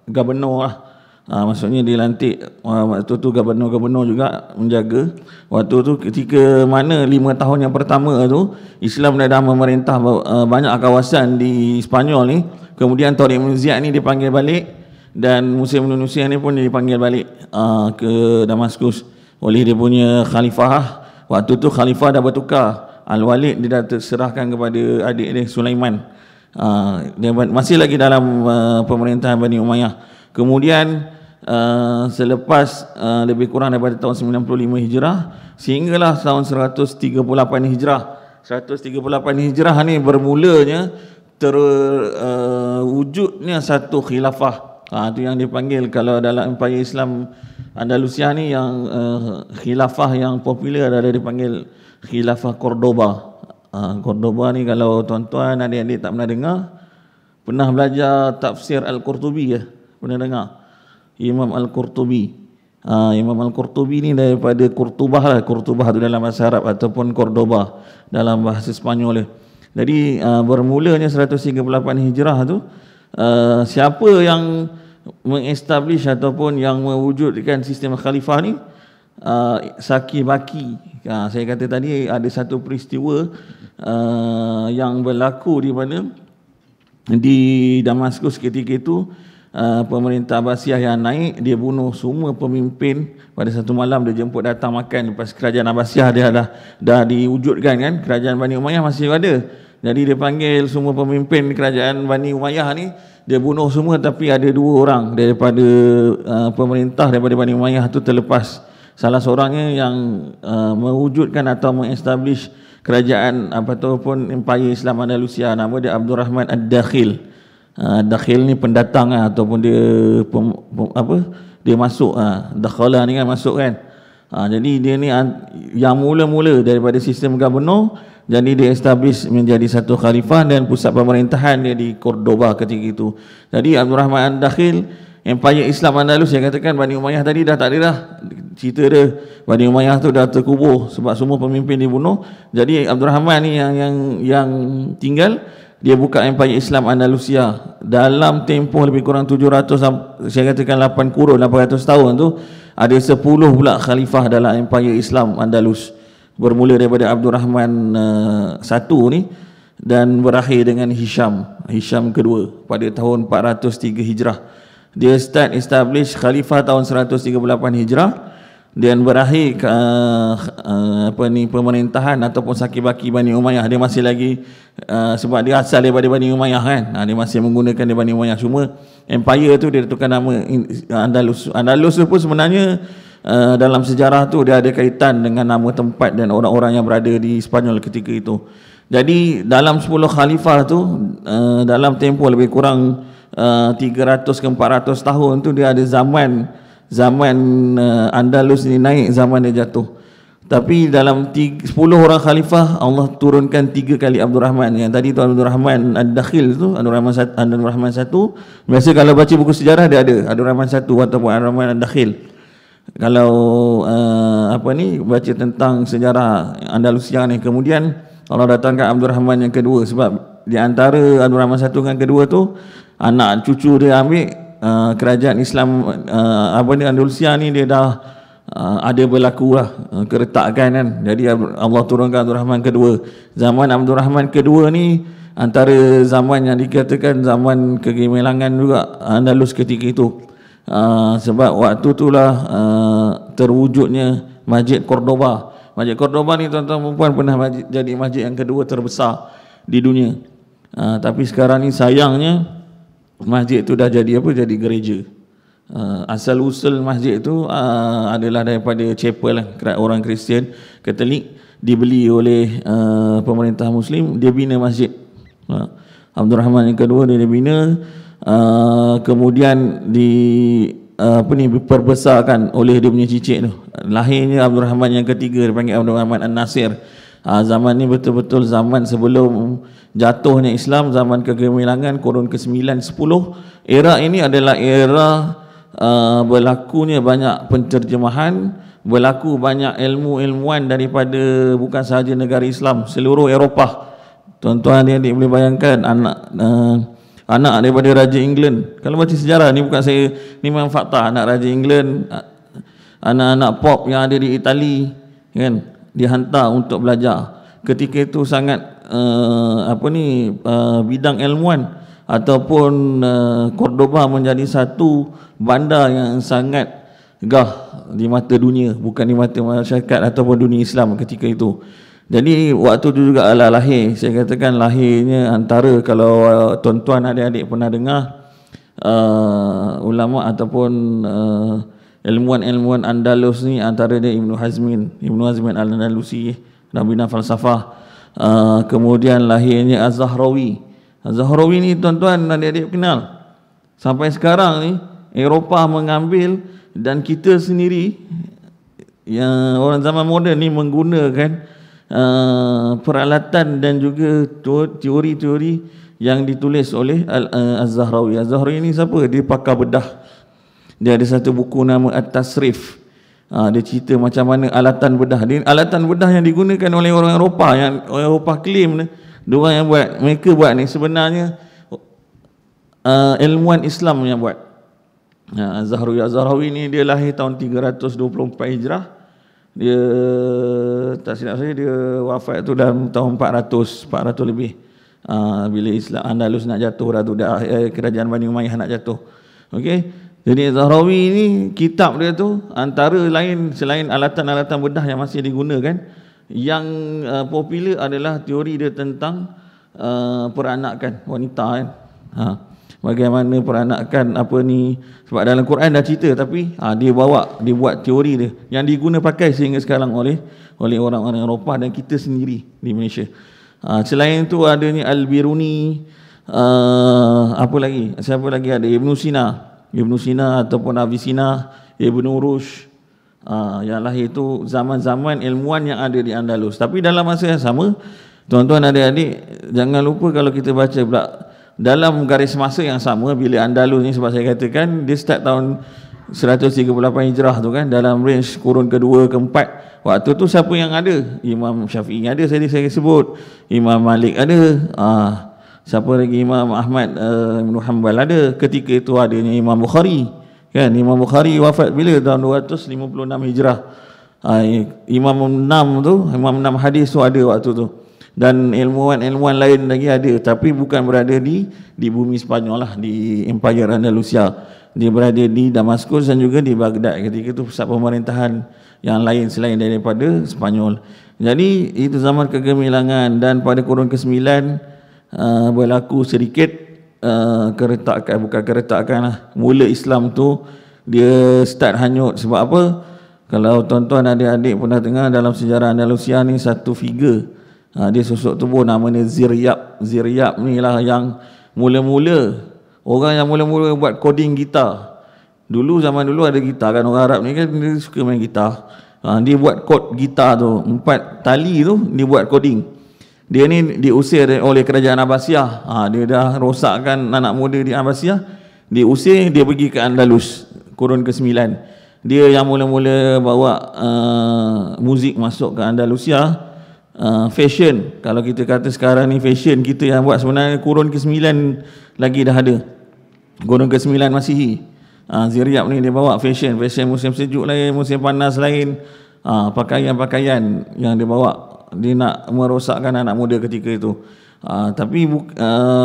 gubernur lah. Maksudnya dilantik waktu tu gubernur juga menjaga. Waktu tu ketika mana 5 tahun yang pertama tu Islam dah memerintah banyak kawasan di Spanyol ni. Kemudian Tariq bin Ziyad ni dipanggil balik, dan Musa bin Nusir ni pun dipanggil balik ke Damaskus oleh dia punya khalifah. Waktu tu khalifah dah bertukar. Al-Walid dia dah terserahkan kepada adik dia Sulaiman. Dia masih lagi dalam pemerintahan Bani Umayyah. Kemudian selepas lebih kurang daripada tahun 95 Hijrah sehinggalah tahun 138 Hijrah. 138 Hijrah ni bermulanya terwujudnya satu khilafah. Itu yang dipanggil, kalau dalam Empayar Islam Andalusia ni yang khilafah yang popular adalah dipanggil Khilafah Cordoba. Cordoba ni kalau tuan-tuan adik-adik tak pernah dengar, pernah belajar tafsir Al-Qurtubi ya? Pernah dengar? Imam Al-Qurtubi. Imam Al-Qurtubi ni daripada Qurtubah lah. Qurtubah tu dalam bahasa Arab ataupun Cordoba dalam bahasa Spanyol. Jadi bermulanya 138 Hijrah tu, siapa yang mengestablish ataupun yang mewujudkan sistem khalifah ni? Saki Baki. Saya kata tadi ada satu peristiwa yang berlaku di mana di Damaskus ketika itu, pemerintah Abbasiyah yang naik, dia bunuh semua pemimpin pada satu malam. Dia jemput datang makan. Lepas kerajaan Abbasiyah dia dah diwujudkan kan, kerajaan Bani Umayyah masih ada. Jadi dia panggil semua pemimpin kerajaan Bani Umayyah ni, dia bunuh semua, tapi ada 2 orang daripada pemerintah daripada Bani Umayyah tu terlepas. Salah seorangnya yang mewujudkan atau mengestablish kerajaan ataupun Empayar Islam Andalusia, nama dia Abdul Rahman Ad-Dakhil. Dakhil ni pendatang ataupun dia dia masuk, dakhala ni kan masuk kan. Jadi dia ni yang mula-mula daripada sistem gubernur, jadi dia establish menjadi satu khalifah dan pusat pemerintahan dia di Cordoba ketika itu. Jadi Abdul Rahman Ad-Dakhil, Empayar Islam Andalus, yang katakan Bani Umayyah tadi dah tak ada dah. Cerita dia Bani Umayyah tu dah terkubur sebab semua pemimpin dibunuh. Jadi Abdul Rahman ni yang tinggal, dia buka Empayar Islam Andalusia. Dalam tempoh lebih kurang 700, saya katakan 8 kurun, 800 tahun tu, ada 10 pula khalifah dalam Empayar Islam Andalus. Bermula daripada Abdul Rahman satu ni dan berakhir dengan Hisham kedua pada tahun 403 Hijrah. Dia establish khalifah tahun 138 Hijrah dan berakhir pemerintahan ataupun Saki-Baki Bani Umayyah. Dia masih lagi sebab dia asal daripada Bani Umayyah kan, dia masih menggunakan dia Bani Umayyah. Cuma empire tu dia tukar nama Andalus. Andalus tu pun sebenarnya dalam sejarah tu dia ada kaitan dengan nama tempat dan orang-orang yang berada di Spanyol ketika itu. Jadi dalam 10 khalifah tu, dalam tempoh lebih kurang 300 ke 400 tahun tu, dia ada zaman Andalus ni naik, zaman dia jatuh. Tapi dalam 10 orang khalifah, Allah turunkan 3 kali Abdul Rahman. Yang tadi tu Abdul Rahman Ad-Dakhil tu, Abdul Rahman satu. Biasa kalau baca buku sejarah dia ada Abdul Rahman satu ataupun Abdul Rahman Ad-Dakhil. Kalau baca tentang sejarah Andalusia ni, kemudian Allah datangkan Abdul Rahman yang kedua, sebab di antara Abdul Rahman satu dengan kedua tu, anak cucu dia ambil kerajaan Islam Andalusia ni, dia dah ada berlaku lah keretakan kan. Jadi Allah turunkan Abdul Rahman kedua. Zaman Abdul Rahman kedua ni antara zaman yang dikatakan zaman kegemilangan juga Andalus ketika itu. Sebab waktu itulah terwujudnya Masjid Cordoba. Masjid Cordoba ni tuan-tuan dan puan pernah jadi masjid yang kedua terbesar di dunia. Tapi sekarang ni sayangnya masjid itu dah jadi jadi gereja. Asal usul masjid itu adalah daripada chapel lah, orang Kristian Katolik, dibeli oleh pemerintah Muslim, dia bina masjid. Abdul Rahman yang kedua dia bina, kemudian diperbesarkan oleh dia punya cicit tu. Lahirnya Abdul Rahman yang ketiga, dipanggil Abdul Rahman An-Nasir. Zaman ni betul-betul zaman sebelum jatuhnya Islam, zaman kegemilangan kurun ke-9, 10. Era ini adalah era berlakunya banyak penterjemahan, berlaku banyak ilmuwan daripada bukan sahaja negara Islam, seluruh Eropah. Tuan-tuan adik boleh bayangkan anak daripada Raja England. Kalau baca sejarah ni, bukan saya, ni memang fakta. Anak Raja England, anak-anak pop yang ada di Itali kan, dihantar untuk belajar. Ketika itu sangat bidang ilmuwan ataupun Cordoba menjadi satu bandar yang sangat gah di mata dunia, bukan di mata masyarakat ataupun dunia Islam ketika itu. Jadi waktu itu juga adalah lahir, saya katakan lahirnya antara, kalau tuan-tuan adik-adik pernah dengar ulama ataupun ilmuwan-ilmuwan Andalus ni, antara dia Ibnu Hazmin Al-Andalusi, Bina falsafah. Kemudian lahirnya Az-Zahrawi. Az-Zahrawi ni tuan-tuan adik-adik kenal. Sampai sekarang ni Eropah mengambil, dan kita sendiri yang orang zaman moden ni menggunakan peralatan dan juga teori-teori yang ditulis oleh Az-Zahrawi. Az-Zahrawi ni siapa? Dia pakar bedah. Dia ada satu buku nama At-Tasrif. Dia cerita macam mana alatan bedah. Alatan bedah yang digunakan oleh orang Eropah, yang orang Eropah claim, diorang yang buat, mereka buat ni sebenarnya ilmuwan Islam yang buat. Az-Zahrawi ni dia lahir tahun 324 Hijrah. Dia tak silap saya, dia wafat tu dalam tahun 400 lebih. Bila Islam Andalus nak jatuh dah tu, kerajaan Bani Umayyah nak jatuh. Okey. Jadi Zahrawi ni, kitab dia tu antara lain, selain alatan-alatan bedah yang masih digunakan, yang popular adalah teori dia tentang peranakan wanita kan. Bagaimana peranakan apa ni, sebab dalam Quran dah cerita, tapi dia buat teori dia yang diguna pakai sehingga sekarang oleh orang-orang Eropah dan kita sendiri di Malaysia. Selain itu adanya Al-Biruni, apa lagi? Siapa lagi ada? Ibnu Sina ataupun Avicenna, Ibnu Rushd. Yang lahir itu zaman-zaman ilmuwan yang ada di Andalus. Tapi dalam masa yang sama, tuan-tuan adik-adik, jangan lupa kalau kita baca pula dalam garis masa yang sama, bila Andalus ni, sebab saya katakan dia start tahun 138 Hijrah tu kan, dalam range kurun kedua, keempat. Waktu tu siapa yang ada? Imam Syafi'i ada, saya sebut. Imam Malik ada. Siapa lagi? Imam Ahmad Ibn Hanbal ada. Ketika itu adanya Imam Bukhari. Kan, Imam Bukhari wafat bila? Tahun 256 Hijrah. Imam 6 hadis tu ada waktu tu. Dan ilmuwan lain lagi ada, tapi bukan berada di bumi Spanyol lah, di Empire Andalusia. Dia berada di Damaskus dan juga di Baghdad. Ketika itu pusat pemerintahan yang lain selain daripada Spanyol. Jadi itu zaman kegemilangan, dan pada kurun ke-9 berlaku sedikit keretakan, bukan keretakan lah, mula Islam tu dia start hanyut. Sebab apa? Kalau tuan-tuan adik-adik pernah dengar dalam sejarah Andalusia ni satu figure, dia sosok tubuh namanya Ziryab. Ziryab ni lah yang mula-mula, orang yang mula-mula buat coding gitar. Zaman dulu ada gitar kan, orang Arab ni kan dia suka main gitar. Dia buat kod gitar tu, 4 tali tu dia buat coding. Dia ni diusir oleh kerajaan Abbasiyah. Dia dah rosakkan anak muda di Abbasiyah, dia usir, dia pergi ke Andalus kurun ke-9. Dia yang mula-mula bawa muzik masuk ke Andalusia. Fashion, kalau kita kata sekarang ni fashion kita yang buat, sebenarnya kurun ke-9 lagi dah ada. Kurun ke-9 Masihi. Ziryab ni dia bawa fashion musim sejuk lain, musim panas lain. Pakaian-pakaian yang dia bawa, dia nak merosakkan anak muda ketika itu. Tapi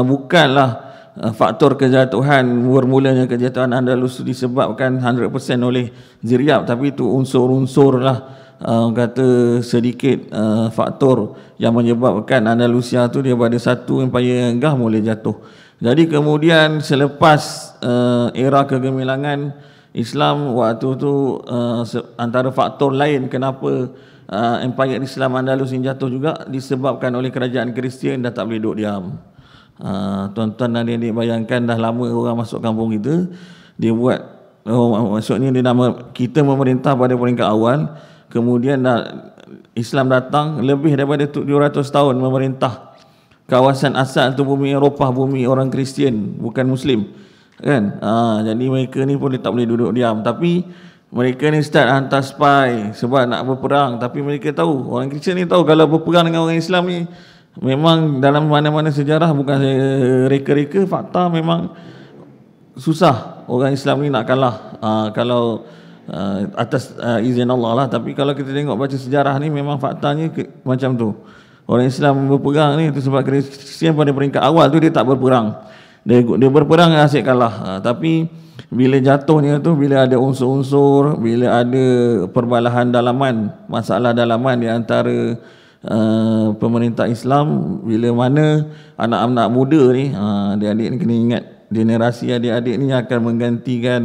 bukanlah faktor kejatuhan, bermulanya kejatuhan Andalus disebabkan 100% oleh Ziryab, tapi itu unsur-unsur lah, kata sedikit faktor yang menyebabkan Andalusia tu dia pada satu empire yang gah mula jatuh. Jadi kemudian selepas era kegemilangan Islam waktu tu, antara faktor lain kenapa empire Islam Andalus ini jatuh juga disebabkan oleh kerajaan Kristian dah tak boleh duduk diam. Tuan-tuan dan adik bayangkan, dah lama orang masuk kampung kita, dia buat maksudnya dia nama kita memerintah pada peringkat awal, kemudian Islam datang lebih daripada 700 tahun memerintah kawasan asal tu, bumi Eropah, bumi orang Kristian, bukan Muslim kan. Jadi mereka ni pun dia tak boleh duduk diam. Tapi mereka ni start hantar spy sebab nak berperang. Tapi mereka tahu, orang Kristian ni tahu kalau berperang dengan orang Islam ni, memang dalam mana-mana sejarah, bukan saya reka-reka, fakta memang susah orang Islam ni nak kalah. Kalau atas izin Allah lah. Tapi kalau kita tengok baca sejarah ni, memang faktanya macam tu. Orang Islam berperang ni itu sebab Kristian pada peringkat awal tu dia tak berperang. Dia berperang asyik kalah. Tapi bila jatuhnya tu, bila ada unsur-unsur, bila ada perbalahan dalaman, masalah dalaman di antara pemerintah Islam, bila mana anak-anak muda ni, adik-adik ni kena ingat, generasi adik-adik ni akan menggantikan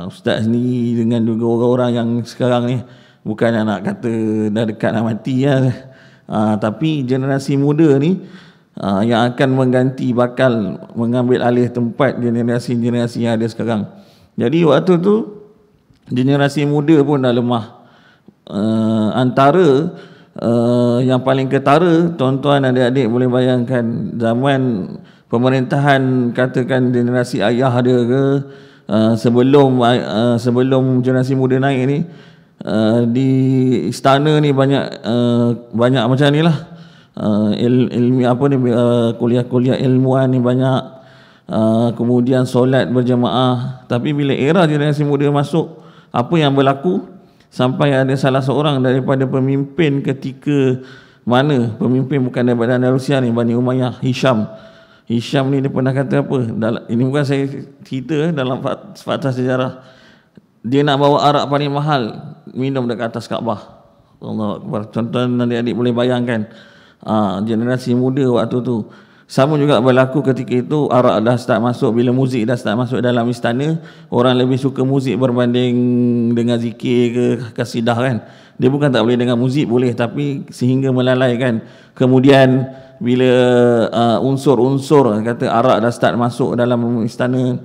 ustaz ni dengan juga orang-orang yang sekarang ni. Bukan nak kata dah dekat nak mati lah. Tapi generasi muda ni yang akan mengganti, bakal mengambil alih tempat generasi-generasi yang ada sekarang. Jadi waktu tu generasi muda pun dah lemah. Antara yang paling ketara, tuan-tuan adik-adik boleh bayangkan, zaman pemerintahan katakan generasi ayah dia ke, sebelum generasi muda naik ni, di istana ni banyak macam ni lah, ilmi apa ni, kuliah-kuliah ilmuan ni banyak, kemudian solat berjemaah. Tapi bila era generasi muda masuk, apa yang berlaku? Sampai ada salah seorang daripada pemimpin ketika mana, pemimpin bukan daripada Andalusia ni, Bani Umayyah, Hisham ni, dia pernah kata apa, ini bukan saya cerita, dalam fakta sejarah, dia nak bawa arak paling mahal minum dekat atas Kaabah. Allahu Akbar. Tuan-tuan adik-adik boleh bayangkan generasi muda waktu tu. Sama juga berlaku ketika itu, arak dah start masuk, bila muzik dah start masuk dalam istana, orang lebih suka muzik berbanding dengan zikir ke kasidah kan. Dia bukan tak boleh dengar muzik, boleh, tapi sehingga melalaikan. Kemudian bila unsur-unsur kata arak dah start masuk dalam istana,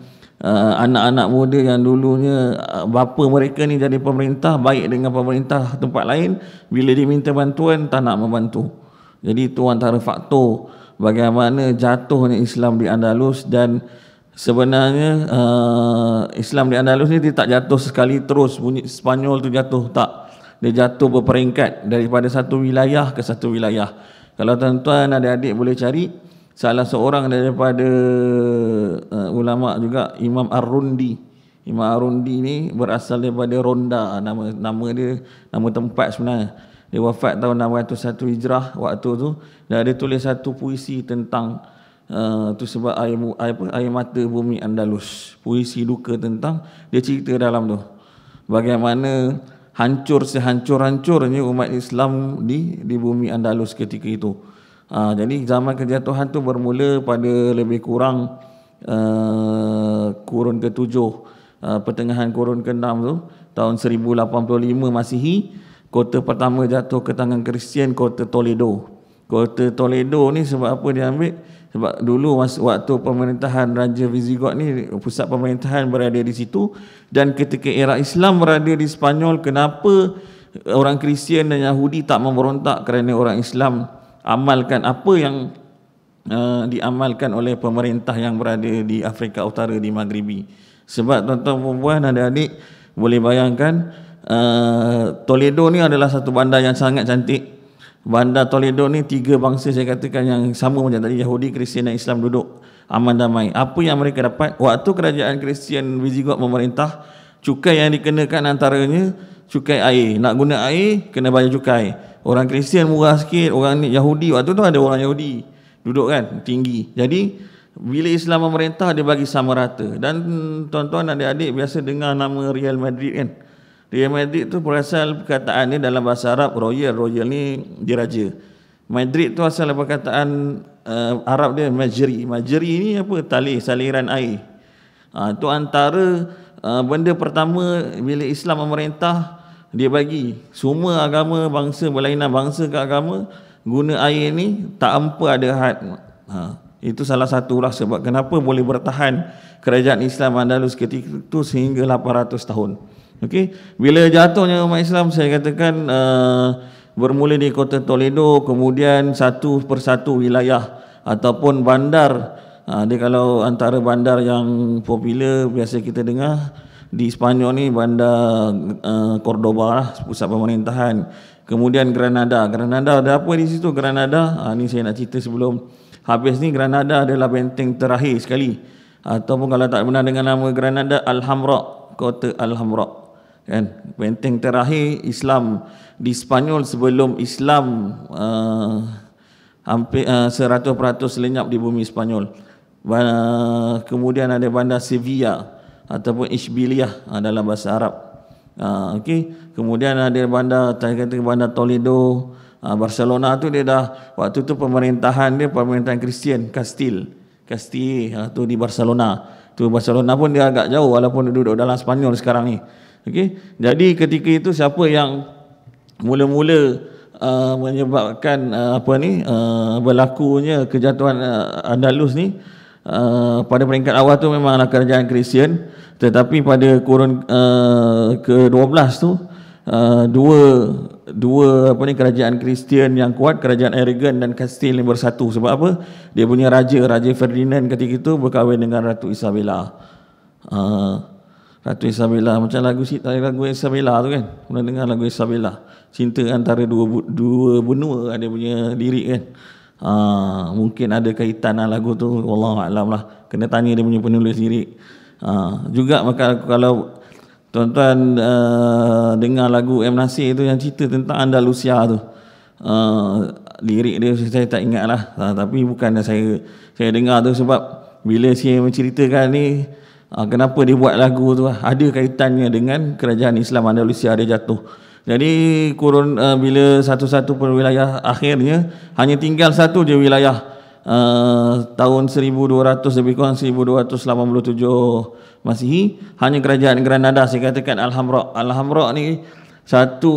anak-anak muda yang dulunya bapa mereka ni jadi pemerintah, baik dengan pemerintah tempat lain, bila diminta bantuan tak nak membantu. Jadi itu antara faktor bagaimana jatuhnya Islam di Andalus. Dan sebenarnya Islam di Andalus ni dia tak jatuh sekali terus bunyi Spanyol tu jatuh, tak. Dia jatuh berperingkat daripada satu wilayah ke satu wilayah. Kalau tuan-tuan adik-adik boleh cari, salah seorang daripada ulama juga, Imam Ar-Rundi. Imam Ar-Rundi ni berasal daripada Ronda, nama dia, nama tempat sebenarnya. Dia wafat tahun 601 Hijrah waktu tu, dan dia tulis satu puisi tentang tu sebab air mata bumi Andalus. Puisi duka tentang, dia cerita dalam tu bagaimana hancur sehancur-hancurnya umat Islam di bumi Andalus ketika itu. Jadi zaman kejatuhan tu bermula pada lebih kurang kurun ke-7, pertengahan kurun ke-6 tu, tahun 1085 Masihi. Kota pertama jatuh ke tangan Kristian, kota Toledo. Kota Toledo ni sebab apa dia ambil? Sebab dulu waktu pemerintahan Raja Visigot ni, pusat pemerintahan berada di situ. Dan ketika era Islam berada di Spanyol, kenapa orang Kristian dan Yahudi tak memberontak? Kerana orang Islam amalkan apa yang diamalkan oleh pemerintah yang berada di Afrika Utara, di Maghribi. Sebab tuan-tuan perempuan adik-adik boleh bayangkan, Toledo ni adalah satu bandar yang sangat cantik. Bandar Toledo ni 3 bangsa saya katakan yang sama macam tadi, Yahudi, Kristian dan Islam duduk aman damai. Apa yang mereka dapat waktu kerajaan Kristian Visigot memerintah? Cukai yang dikenakan antaranya cukai air. Nak guna air kena bayar cukai. Orang Kristian murah sikit, orang Yahudi waktu tu ada orang Yahudi duduk kan tinggi. Jadi bila Islam memerintah, dia bagi sama rata. Dan tuan-tuan adik-adik biasa dengar nama Real Madrid kan. Real Madrid tu berasal perkataan ni dalam bahasa Arab, royal ni diraja. Madrid tu asal perkataan Arab dia majri. Majri ni apa? Tali, saliran air. Itu antara benda pertama bila Islam memerintah, dia bagi semua agama, bangsa berlainan bangsa ke agama, guna air ni tak empa ada had. Itu salah satu lah sebab kenapa boleh bertahan kerajaan Islam Andalus ketika itu sehingga 800 tahun. Okey, bila jatuhnya umat Islam, saya katakan bermula di kota Toledo, kemudian satu persatu wilayah ataupun bandar. Dia kalau antara bandar yang popular biasa kita dengar di Spanyol ni, bandar Cordoba lah, pusat pemerintahan. Kemudian Granada ada apa di situ? Granada, ni saya nak cerita sebelum habis ni. Granada adalah benteng terakhir sekali, ataupun kalau tak pernah dengar nama Granada, Alhambra, kota Alhambra kan, benteng terakhir Islam di Spanyol sebelum Islam hampir 100% lenyap di bumi Spanyol. Kemudian ada bandar Sevilla ataupun Ishbiliah dalam bahasa Arab. Okey, kemudian ada bandar, saya kata bandar Toledo, Barcelona tu dia dah, waktu tu pemerintahan dia pemerintahan Kristian, Castile tu di Barcelona. Tu Barcelona pun dia agak jauh walaupun dia duduk dalam Spanyol sekarang ni. Okey, jadi ketika itu siapa yang mula-mula menyebabkan berlakunya kejatuhan Andalus ni, pada peringkat awal tu memanglah kerajaan Kristian, tetapi pada kurun ke-12 tu dua kerajaan Kristian yang kuat, kerajaan Aragon dan Castile yang bersatu. Sebab apa? Dia punya Raja Ferdinand ketika itu berkahwin dengan Ratu Isabella. Ratu Isabella, macam lagu Isabella tu kan, pernah dengar lagu Isabella, cinta antara dua benua, ada punya lirik kan. Mungkin ada kaitan lagu tu, wallahualam lah, kena tanya dia punya penulis lirik. Juga maka kalau tuan-tuan dengar lagu M. Nasir tu yang cerita tentang Andalusia tu, lirik dia saya tak ingat lah, tapi bukan saya dengar tu sebab bila saya menceritakan ni, kenapa dia buat lagu tu, ada kaitannya dengan kerajaan Islam Andalusia dia jatuh. Jadi kurun bila satu-satu wilayah akhirnya hanya tinggal satu je wilayah, tahun 1200 lebih kurang 1287 Masihi, hanya kerajaan Granada. Saya katakan Alhamra ni satu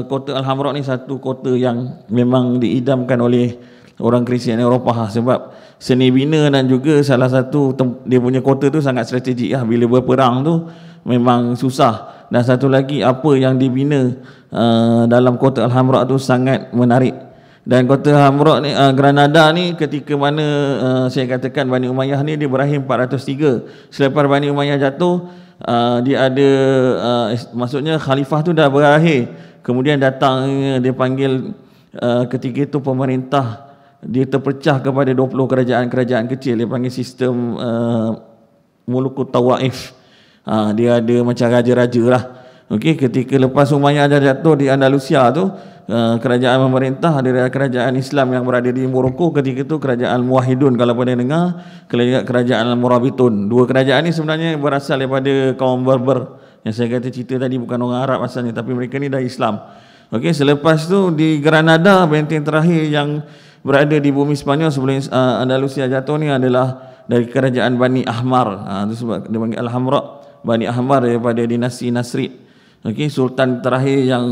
kota Alhamra ni satu kota yang memang diidamkan oleh orang Kristian Eropah, sebab seni bina dan juga salah satu dia punya kota tu sangat strategik lah. Bila berperang tu memang susah. Dan satu lagi, apa yang dibina dalam kota Alhamra tu sangat menarik. Dan kota Alhamra ni, Granada ni, ketika mana saya katakan Bani Umayyah ni dia berakhir 403. Selepas Bani Umayyah jatuh, dia ada maksudnya khalifah tu dah berakhir. Kemudian datang dia panggil, ketika itu pemerintah dia terpecah kepada 20 kerajaan kecil. Dia panggil sistem Mulukut Tawaif. Dia ada macam raja-raja lah. Okey, ketika lepas Umayyah dah jatuh di Andalusia tu, kerajaan pemerintah adalah kerajaan Islam yang berada di Morocco ketika itu, kerajaan Muwahhidun kalau pernah dengar, kerajaan Murabitun. Dua kerajaan ni sebenarnya berasal daripada kaum Berber yang saya kata cerita tadi, bukan orang Arab asalnya, tapi mereka ni dah Islam. Okey, selepas tu di Granada, benteng terakhir yang berada di bumi Spanyol sebelum Andalusia jatuh ni adalah dari kerajaan Bani Ahmar. Itu sebab dia panggil Alhamra, Bani Ahmar, daripada dinasti Nasrid. Okey, sultan terakhir yang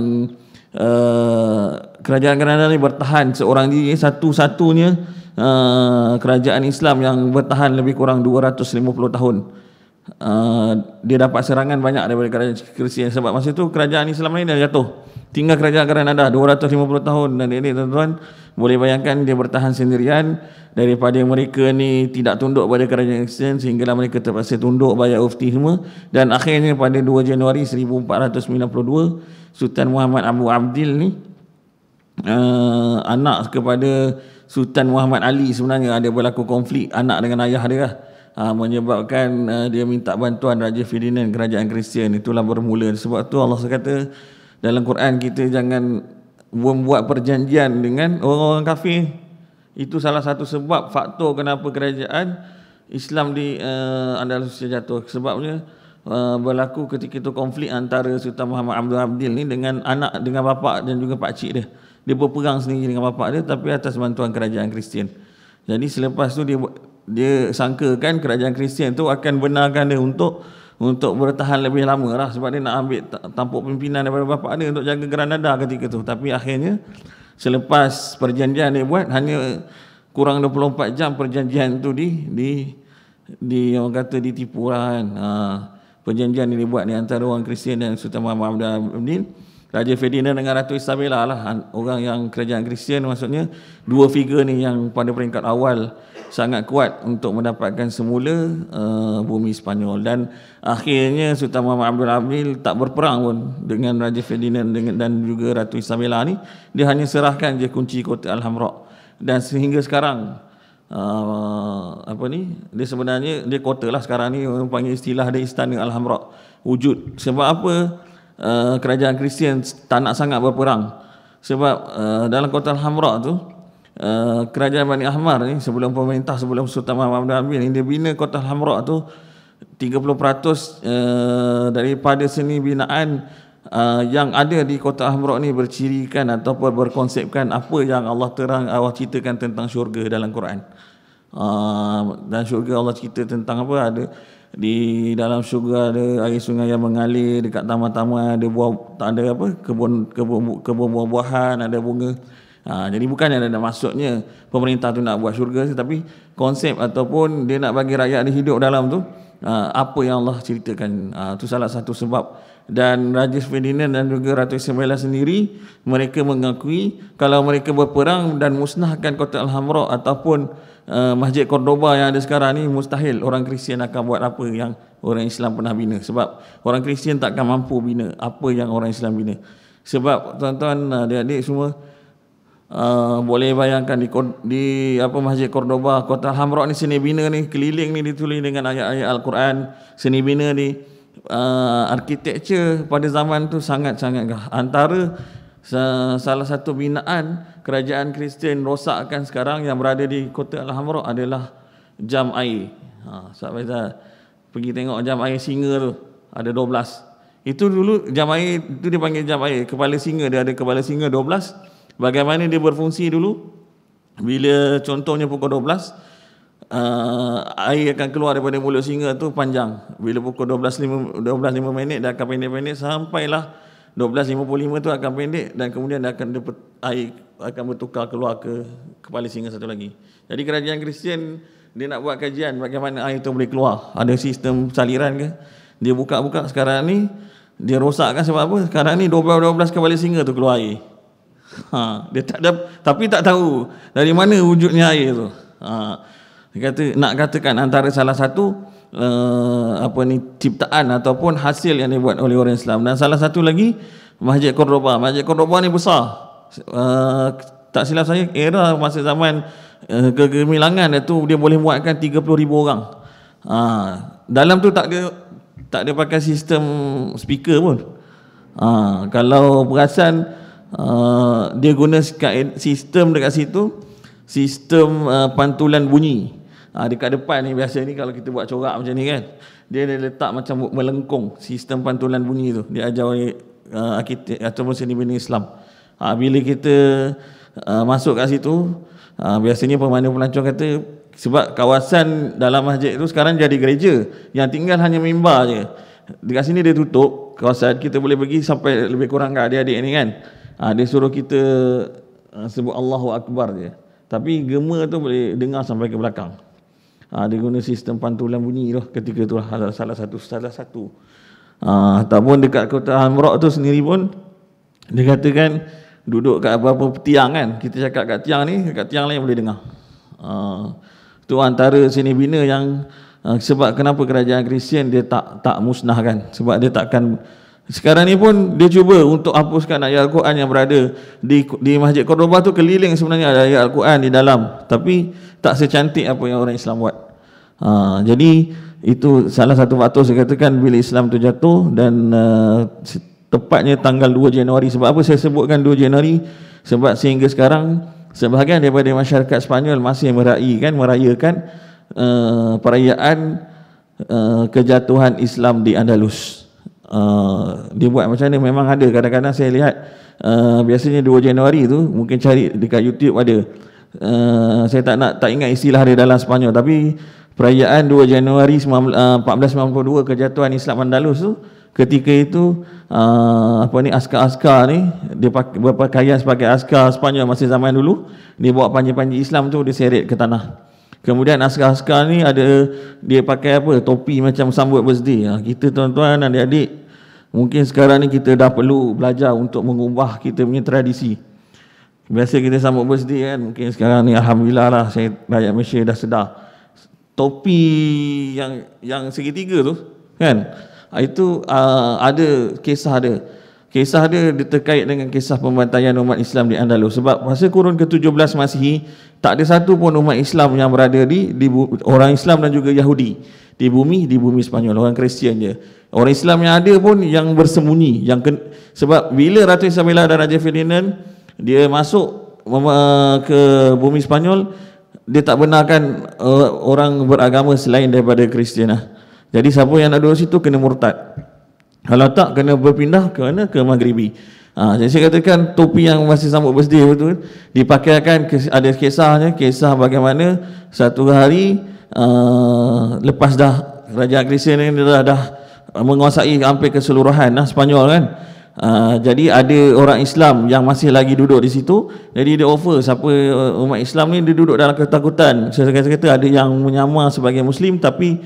kerajaan Granada ni bertahan seorang diri, satu-satunya kerajaan Islam yang bertahan lebih kurang 250 tahun. Dia dapat serangan banyak daripada kerajaan Kristian, sebab masa tu kerajaan Islam lain dah jatuh, tinggal kerajaan Granada 250 tahun. Dan ini tuan-tuan boleh bayangkan, dia bertahan sendirian daripada mereka ni tidak tunduk pada kerajaan Kristian, sehinggalah mereka terpaksa tunduk, bayar ufti semua. Dan akhirnya pada 2 Januari 1492, Sultan Muhammad Abu Abdil ni, anak kepada Sultan Muhammad Ali, sebenarnya ada berlaku konflik anak dengan ayah dia lah, menyebabkan dia minta bantuan Raja Ferdinand, kerajaan Kristian. Itulah bermula. Sebab tu Allah kata dalam Quran, kita jangan membuat perjanjian dengan orang-orang kafir. Itu salah satu sebab, faktor kenapa kerajaan Islam di Andalusia jatuh. Sebabnya berlaku ketika itu konflik antara Sultan Muhammad Abdul Abdil ni dengan anak, dengan bapa dan juga pakcik dia. Dia berperang sendiri dengan bapa dia, tapi atas bantuan kerajaan Kristian. Jadi selepas tu dia sangkakan kerajaan Kristian tu akan benarkan dia untuk bertahan lebih lama lah, sebab dia nak ambil tampuk pimpinan daripada bapa dia untuk jaga Granada ketika tu. Tapi akhirnya selepas perjanjian dia buat, hanya kurang 24 jam perjanjian tu di orang kata ditipu lah kan. Perjanjian ini dibuat ni antara orang Kristian dan Sultan Muhammad Abdul, Raja Ferdinand dengan Ratu Isabella lah, orang yang kerajaan Kristian. Maksudnya dua figure ni yang pada peringkat awal sangat kuat untuk mendapatkan semula bumi Spanyol. Dan akhirnya Sultan Muhammad Abdul Abdil tak berperang pun dengan Raja Ferdinand dan juga Ratu Isabella ni. Dia hanya serahkan je kunci kota Alhamra. Dan sehingga sekarang dia sebenarnya dia kota lah sekarang ni, orang panggil istilah dia Istana Alhamra wujud. Sebab apa? Kerajaan Kristian tak nak sangat berperang, sebab dalam kota Alhamra tu, kerajaan Bani Ahmar ni sebelum Sultan Muhammad Abdul Aziz ni, dia bina kota Alhamra tu 30% daripada seni binaan yang ada di Kota Hamrok ni bercirikan ataupun berkonsepkan apa yang Allah ceritakan tentang syurga dalam Quran. Dan syurga Allah cerita tentang apa, ada di dalam syurga ada air sungai yang mengalir, dekat taman-taman ada ada apa, kebun buah-buahan, ada bunga. Jadi bukannya ada maksudnya pemerintah tu nak buat syurga, tetapi konsep ataupun dia nak bagi rakyat dia hidup dalam tu apa yang Allah ceritakan. Itu salah satu sebab. Dan Raja Ferdinand dan juga Ratu Isabella sendiri, mereka mengakui kalau mereka berperang dan musnahkan Kota Al-Hamra ataupun Masjid Cordoba yang ada sekarang ni, mustahil orang Kristian akan buat apa yang orang Islam pernah bina. Sebab orang Kristian takkan mampu bina apa yang orang Islam bina. Sebab tuan-tuan, adik-adik semua, boleh bayangkan di apa Masjid Cordoba, Kota Al-Hamra ni, seni bina ni keliling ni ditulis dengan ayat-ayat Al-Quran. Seni bina ni arkitektur pada zaman tu sangat-sangat antara salah satu binaan kerajaan Kristian rosakkan sekarang yang berada di Kota Al-Hamra adalah jam air. Sahabat Faizal pergi tengok jam air singa tu, ada 12. Itu dulu jam air itu dipanggil jam air kepala singa, dia ada kepala singa 12. Bagaimana dia berfungsi dulu? Bila contohnya pukul 12, air akan keluar daripada mulut singa tu panjang. Bila pukul 12.05 dia akan pendek-pendek sampailah 12.55 tu akan pendek, dan kemudian dia akan air akan bertukar keluar ke kepala singa satu lagi. Jadi kerajaan Kristian dia nak buat kajian bagaimana air tu boleh keluar. Ada sistem saliran ke? Dia buka-buka sekarang ni, dia rosakkan sebab apa? Sekarang ni 12 kepala singa tu keluar air. Dia tak ada, tapi tak tahu dari mana wujudnya air tu. Dia kata, nak katakan antara salah satu ciptaan ataupun hasil yang dibuat oleh orang Islam. Dan salah satu lagi Masjid Cordoba. Masjid Cordoba ni besar. Tak silap saya, era masa zaman kegemilangan itu dia boleh muatkan 30,000 orang. Dalam tu tak ada pakai sistem speaker pun. Kalau perasan, dia guna sistem dekat situ, sistem pantulan bunyi. Dekat depan ni biasa ni kalau kita buat corak macam ni kan, dia letak macam melengkung sistem pantulan bunyi tu. Dia ajar oleh arkitek ataupun seni bina Islam. Bila kita masuk kat situ, biasanya pemandu pelancong kata, sebab kawasan dalam masjid tu sekarang jadi gereja, yang tinggal hanya mimbar je. Dekat sini dia tutup kawasan, kita boleh pergi sampai lebih kurang kat adik-adik ni kan. Dia suruh kita sebut Allahu Akbar je, tapi gema tu boleh dengar sampai ke belakang. Dia guna sistem pantulan bunyi tu ketika tu salah satu. Ataupun dekat Kota Hamrok tu sendiri pun dia katakan duduk kat apa-apa tiang kan, kita cakap kat tiang ni, kat tiang lain boleh dengar. Tu antara seni bina yang sebab kenapa kerajaan Kristian dia tak musnahkan, sebab dia takkan. Sekarang ni pun dia cuba untuk hapuskan ayat Al-Quran yang berada di Masjid Cordoba tu. Keliling sebenarnya ada ayat Al-Quran di dalam, tapi tak secantik apa yang orang Islam buat. Jadi itu salah satu faktor saya katakan bila Islam tu jatuh. Dan tepatnya tanggal 2 Januari. Sebab apa saya sebutkan 2 Januari? Sebab sehingga sekarang sebahagian daripada masyarakat Sepanyol masih merayakan perayaan kejatuhan Islam di Andalus. Dia buat macam ni, memang ada. Kadang-kadang saya lihat biasanya 2 Januari tu, mungkin cari dekat YouTube ada. Saya tak ingat istilah dia dalam Sepanyol, tapi perayaan 2 Januari 1492 kejatuhan Islam Andalus tu, ketika itu askar-askar ni dia berpakaian sebagai askar Sepanyol masa zaman dulu, dia bawa panji-panji Islam tu, dia seret ke tanah. Kemudian askar-askar ni ada dia pakai topi macam sambut birthday. Kita tuan-tuan dan adik-adik, mungkin sekarang ni kita dah perlu belajar untuk mengubah kita punya tradisi. Biasa kita sambut birthday kan, mungkin sekarang ni alhamdulillah lah, saya rakyat Malaysia dah sedar. Topi yang segitiga tu kan, itu ada kisah dia terkait dengan kisah pembantaian umat Islam di Andalus. Sebab masa kurun ke-17 Masihi, tak ada satu pun umat Islam yang berada di orang Islam dan juga Yahudi di bumi Sepanyol, orang Kristian je. Orang Islam yang ada pun yang bersembunyi, sebab bila Ratu Isabella dan Raja Ferdinand dia masuk ke bumi Sepanyol, dia tak benarkan orang beragama selain daripada Kristian. Jadi siapa yang nak duduk situ kena murtad. Kalau tak kena berpindah ke mana? Ke Maghribi. Jadi saya katakan topi yang masih sambut birthday betul dipakaikan, ada kisahnya, kisah bagaimana satu hari lepas dah kerajaan Kristian ini dah menguasai hampir keseluruhan Sepanyol kan. Jadi ada orang Islam yang masih lagi duduk di situ. Jadi dia offer siapa umat Islam ni dia duduk dalam ketakutan. Saya kata ada yang menyamar sebagai Muslim tapi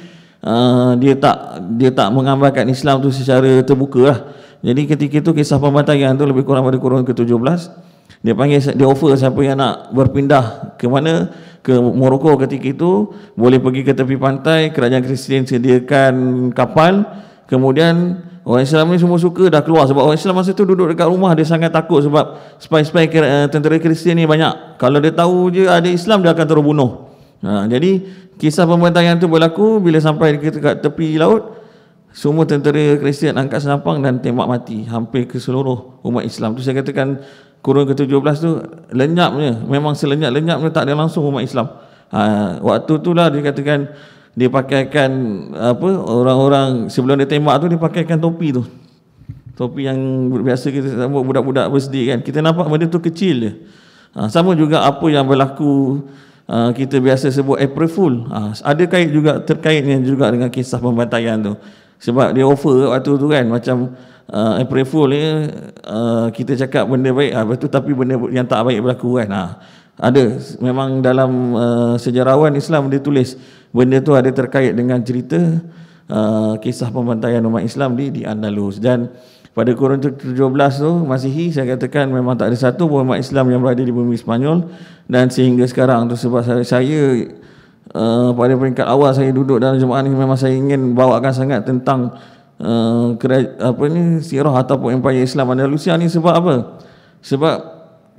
dia tak menggambarkan Islam tu secara terbuka lah. Jadi ketika itu kisah pembantaian tu lebih kurang pada kurun ke-17. Dia offer siapa yang nak berpindah ke mana, ke Morocco ketika itu, boleh pergi ke tepi pantai, kerajaan Kristian sediakan kapal. Kemudian orang Islam ni semua suka dah keluar sebab orang Islam masa tu duduk dekat rumah, dia sangat takut sebab spy-spy tentera Kristian ni banyak. Kalau dia tahu je ada Islam dia akan terus bunuh. Jadi kisah pembantaian tu berlaku bila sampai dekat tepi laut. Semua tentera Kristian angkat senapang dan tembak mati hampir ke seluruh umat Islam. Tu saya katakan kurun ke-17 tu lenyapnya, memang selenyap-lenyapnya tak ada langsung umat Islam. Waktu itulah dia katakan dia pakaikan orang-orang sebelum dia tembak tu dia pakaikan topi tu. Topi yang biasa kita sambut budak-budak birthday kan. Kita nampak benda tu kecil je. Sama juga apa yang berlaku kita biasa sebut April Fool. Ada kait juga terkaitnya juga dengan kisah pembantaian tu. Sebab dia offer waktu tu kan macam April Fool ni kita cakap benda baik betul tapi benda yang tak baik berlaku kan. Ada memang dalam sejarawan Islam dia tulis benda tu ada terkait dengan cerita kisah pembantaian umat Islam di Andalus. Dan pada kurun 17 tu Masihi saya katakan memang tak ada satu pun umat Islam yang berada di bumi Spanyol. Dan sehingga sekarang tu sebab saya pada peringkat awal saya duduk dalam jemaah ni memang saya ingin bawakan sangat tentang sirah ataupun empayar Islam Andalusia ni. Sebab apa? Sebab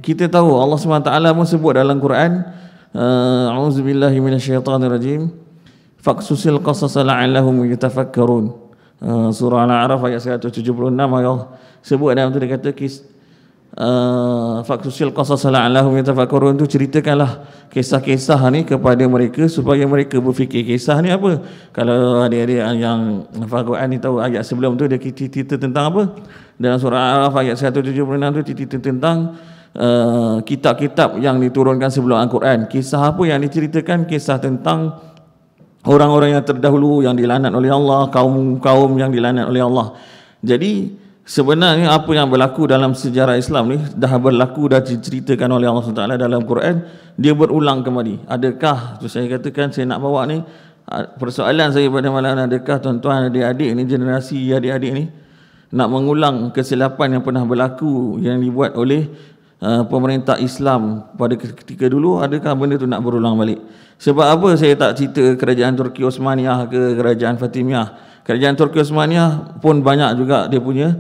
kita tahu Allah SWT pun sebut dalam Quran, a'udzubillahi minasyaitanirrajim, faqsusil qasasa la'allahum yatafakkarun. Surah Al-A'raf ayat 176 Allah sebut dalam tu dia kata faqsusil qasasa la'allahum yatafakkarun, tu ceritakanlah kisah-kisah ni kepada mereka supaya mereka berfikir. Kisah ni apa? Kalau adik-adik yang hafal Quran ni tahu ayat sebelum tu dia cerita tentang apa? Dalam surah Al-A'raf ayat 176 tu cerita tentang kitab-kitab yang diturunkan sebelum Al-Quran. Kisah apa yang diceritakan? Kisah tentang orang-orang yang terdahulu yang dilaknat oleh Allah, kaum-kaum yang dilaknat oleh Allah. Jadi sebenarnya apa yang berlaku dalam sejarah Islam ni dah berlaku, dah diceritakan oleh Allah SWT dalam Quran. Dia berulang kembali. Adakah tu saya katakan saya nak bawa ni persoalan saya pada malam, adakah tuan-tuan adik-adik ni, generasi adik-adik ni nak mengulang kesilapan yang pernah berlaku yang dibuat oleh pemerintah Islam pada ketika dulu? Adakah benda tu nak berulang balik? Sebab apa saya tak cerita kerajaan Turki Osmaniyah ke kerajaan Fatimiyah? Kerajaan Turki Osmaniyah pun banyak juga dia punya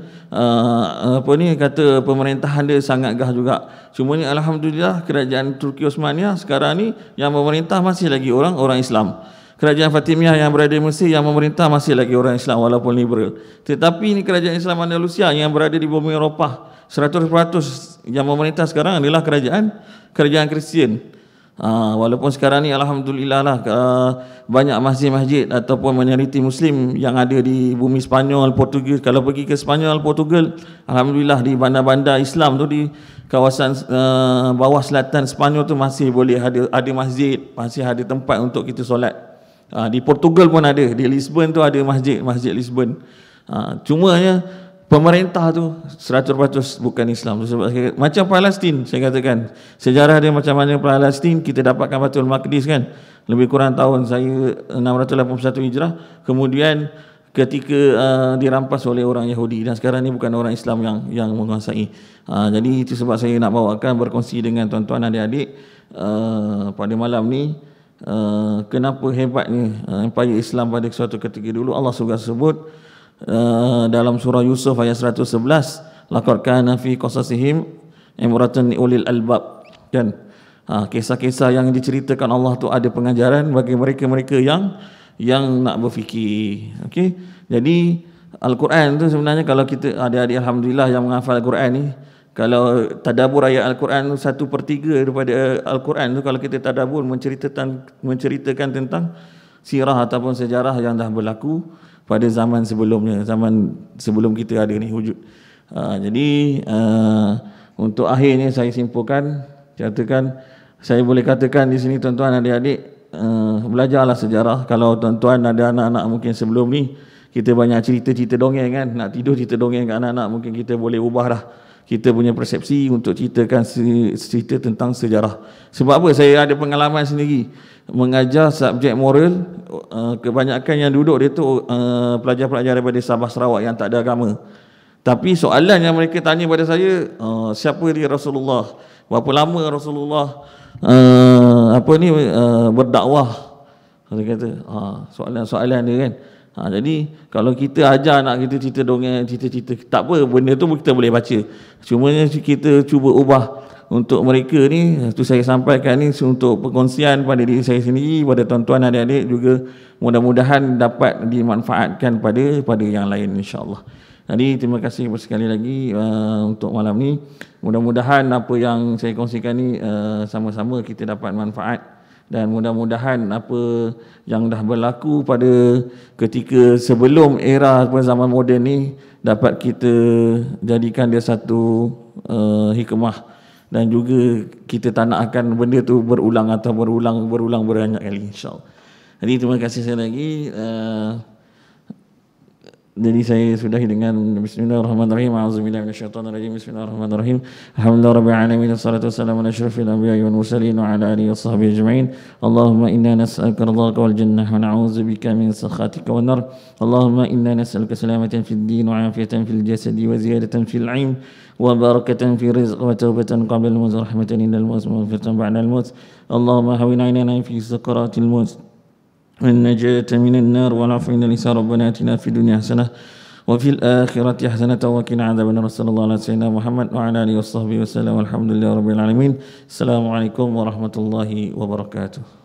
kata pemerintahan dia sangat gah juga. Cuma ni alhamdulillah kerajaan Turki Osmaniyah sekarang ni yang memerintah masih lagi orang Islam. Kerajaan Fatimiyah yang berada di Mesir yang memerintah masih lagi orang Islam walaupun liberal. Tetapi ni kerajaan Islam Andalusia yang berada di bumi Eropah 100% yang memerintah sekarang adalah kerajaan Kristian. Walaupun sekarang ni alhamdulillah lah banyak masjid-masjid ataupun minoriti Muslim yang ada di bumi Spanyol, Portugis. Kalau pergi ke Spanyol, Portugal, alhamdulillah di bandar-bandar Islam tu di kawasan bawah selatan Spanyol tu masih boleh ada masjid, masih ada tempat untuk kita solat. Di Portugal pun ada, di Lisbon tu ada masjid Lisbon. Cumanya pemerintah tu 100% bukan Islam. Sebab macam Palestin, saya katakan sejarah dia macam mana Palestin. Kita dapatkan Baitul Maqdis kan, lebih kurang tahun saya 681 Hijrah. Kemudian ketika dirampas oleh orang Yahudi, dan sekarang ni bukan orang Islam yang menguasai. Jadi itu sebab saya nak bawakan berkongsi dengan tuan-tuan adik-adik pada malam ni. Kenapa hebatnya empayar Islam pada suatu ketika dulu. Allah sudah sebut dalam surah Yusuf ayat 111, laqad kana fi qasasihim ibratun ulil albab. Dan kisah-kisah yang diceritakan Allah tu ada pengajaran bagi mereka-mereka yang nak berfikir. Okey. Jadi Al-Quran tu sebenarnya kalau kita adik-adik alhamdulillah yang menghafal Al-Quran ni, kalau tadabbur ayat Al-Quran 1/3 daripada Al-Quran tu kalau kita tadabbur menceritakan tentang sirah ataupun sejarah yang dah berlaku pada zaman sebelumnya, zaman sebelum kita ada ni wujud. Jadi untuk akhirnya saya simpulkan, saya boleh katakan di sini tuan-tuan adik-adik, belajarlah sejarah. Kalau tuan-tuan ada anak-anak mungkin sebelum ni kita banyak cerita-cerita dongeng kan, nak tidur cerita dongeng kat anak-anak, mungkin kita boleh ubah dah kita punya persepsi untuk ceritakan cerita tentang sejarah. Sebab apa? Saya ada pengalaman sendiri mengajar subjek moral. Kebanyakan yang duduk dia tu pelajar-pelajar daripada Sabah Sarawak yang tak ada agama. Tapi soalan yang mereka tanya pada saya, siapa dia Rasulullah? Berapa lama Rasulullah berdakwah? Dia kata, soalan-soalan dia kan. Jadi kalau kita ajar anak kita cerita dongeng, cerita-cerita, tak apa, benda tu kita boleh baca. Cuma kita cuba ubah untuk mereka ni. Tu saya sampaikan ni untuk perkongsian pada diri saya sendiri, pada tuan-tuan adik-adik juga, mudah-mudahan dapat dimanfaatkan pada yang lain insya-Allah. Jadi terima kasih sekali lagi untuk malam ni. Mudah-mudahan apa yang saya kongsikan ni sama-sama kita dapat manfaat, dan mudah-mudahan apa yang dah berlaku pada ketika sebelum era zaman moden ni dapat kita jadikan dia satu hikmah, dan juga kita tak nak akan benda tu berulang atau berulang banyak kali insya-Allah. Jadi terima kasih sekali lagi. Jadi saya sudahi dengan bismillahirrahmanirrahim. A'udzubillahi minasyaitonirrajim. Bismillahirrahmanirrahim. Alhamdulillahirabbil alamin. Wassalatu wassalamu ala asyrafil anbiya'i wal mursalin wa ala alihi washabbihi ajma'in. Allahumma inna nas'aluka ridhaka wal jannah wa na'udzubika min sakhatika wan nar. Allahumma inna nas'aluka salamatan fid din wa 'afiyatan fil jasadi wa ziyadatan fil 'ilm wa barakatan fi rizq wa tawbatan qabla al-maut wa rahmatan indal maut wa maghfiratan ba'da al-maut. Allahumma hawwin 'alaina fi sakaratil maut والنجاة من النار والعفو عند الإنسان. ربنا آتنا في الدنيا حسنة وفي الآخرة حسنة وقنا عذاب النار. صلى الله على سيدنا محمد وعلى آله وصحبه وسلم والحمد لله رب العالمين. السلام عليكم ورحمة الله وبركاته.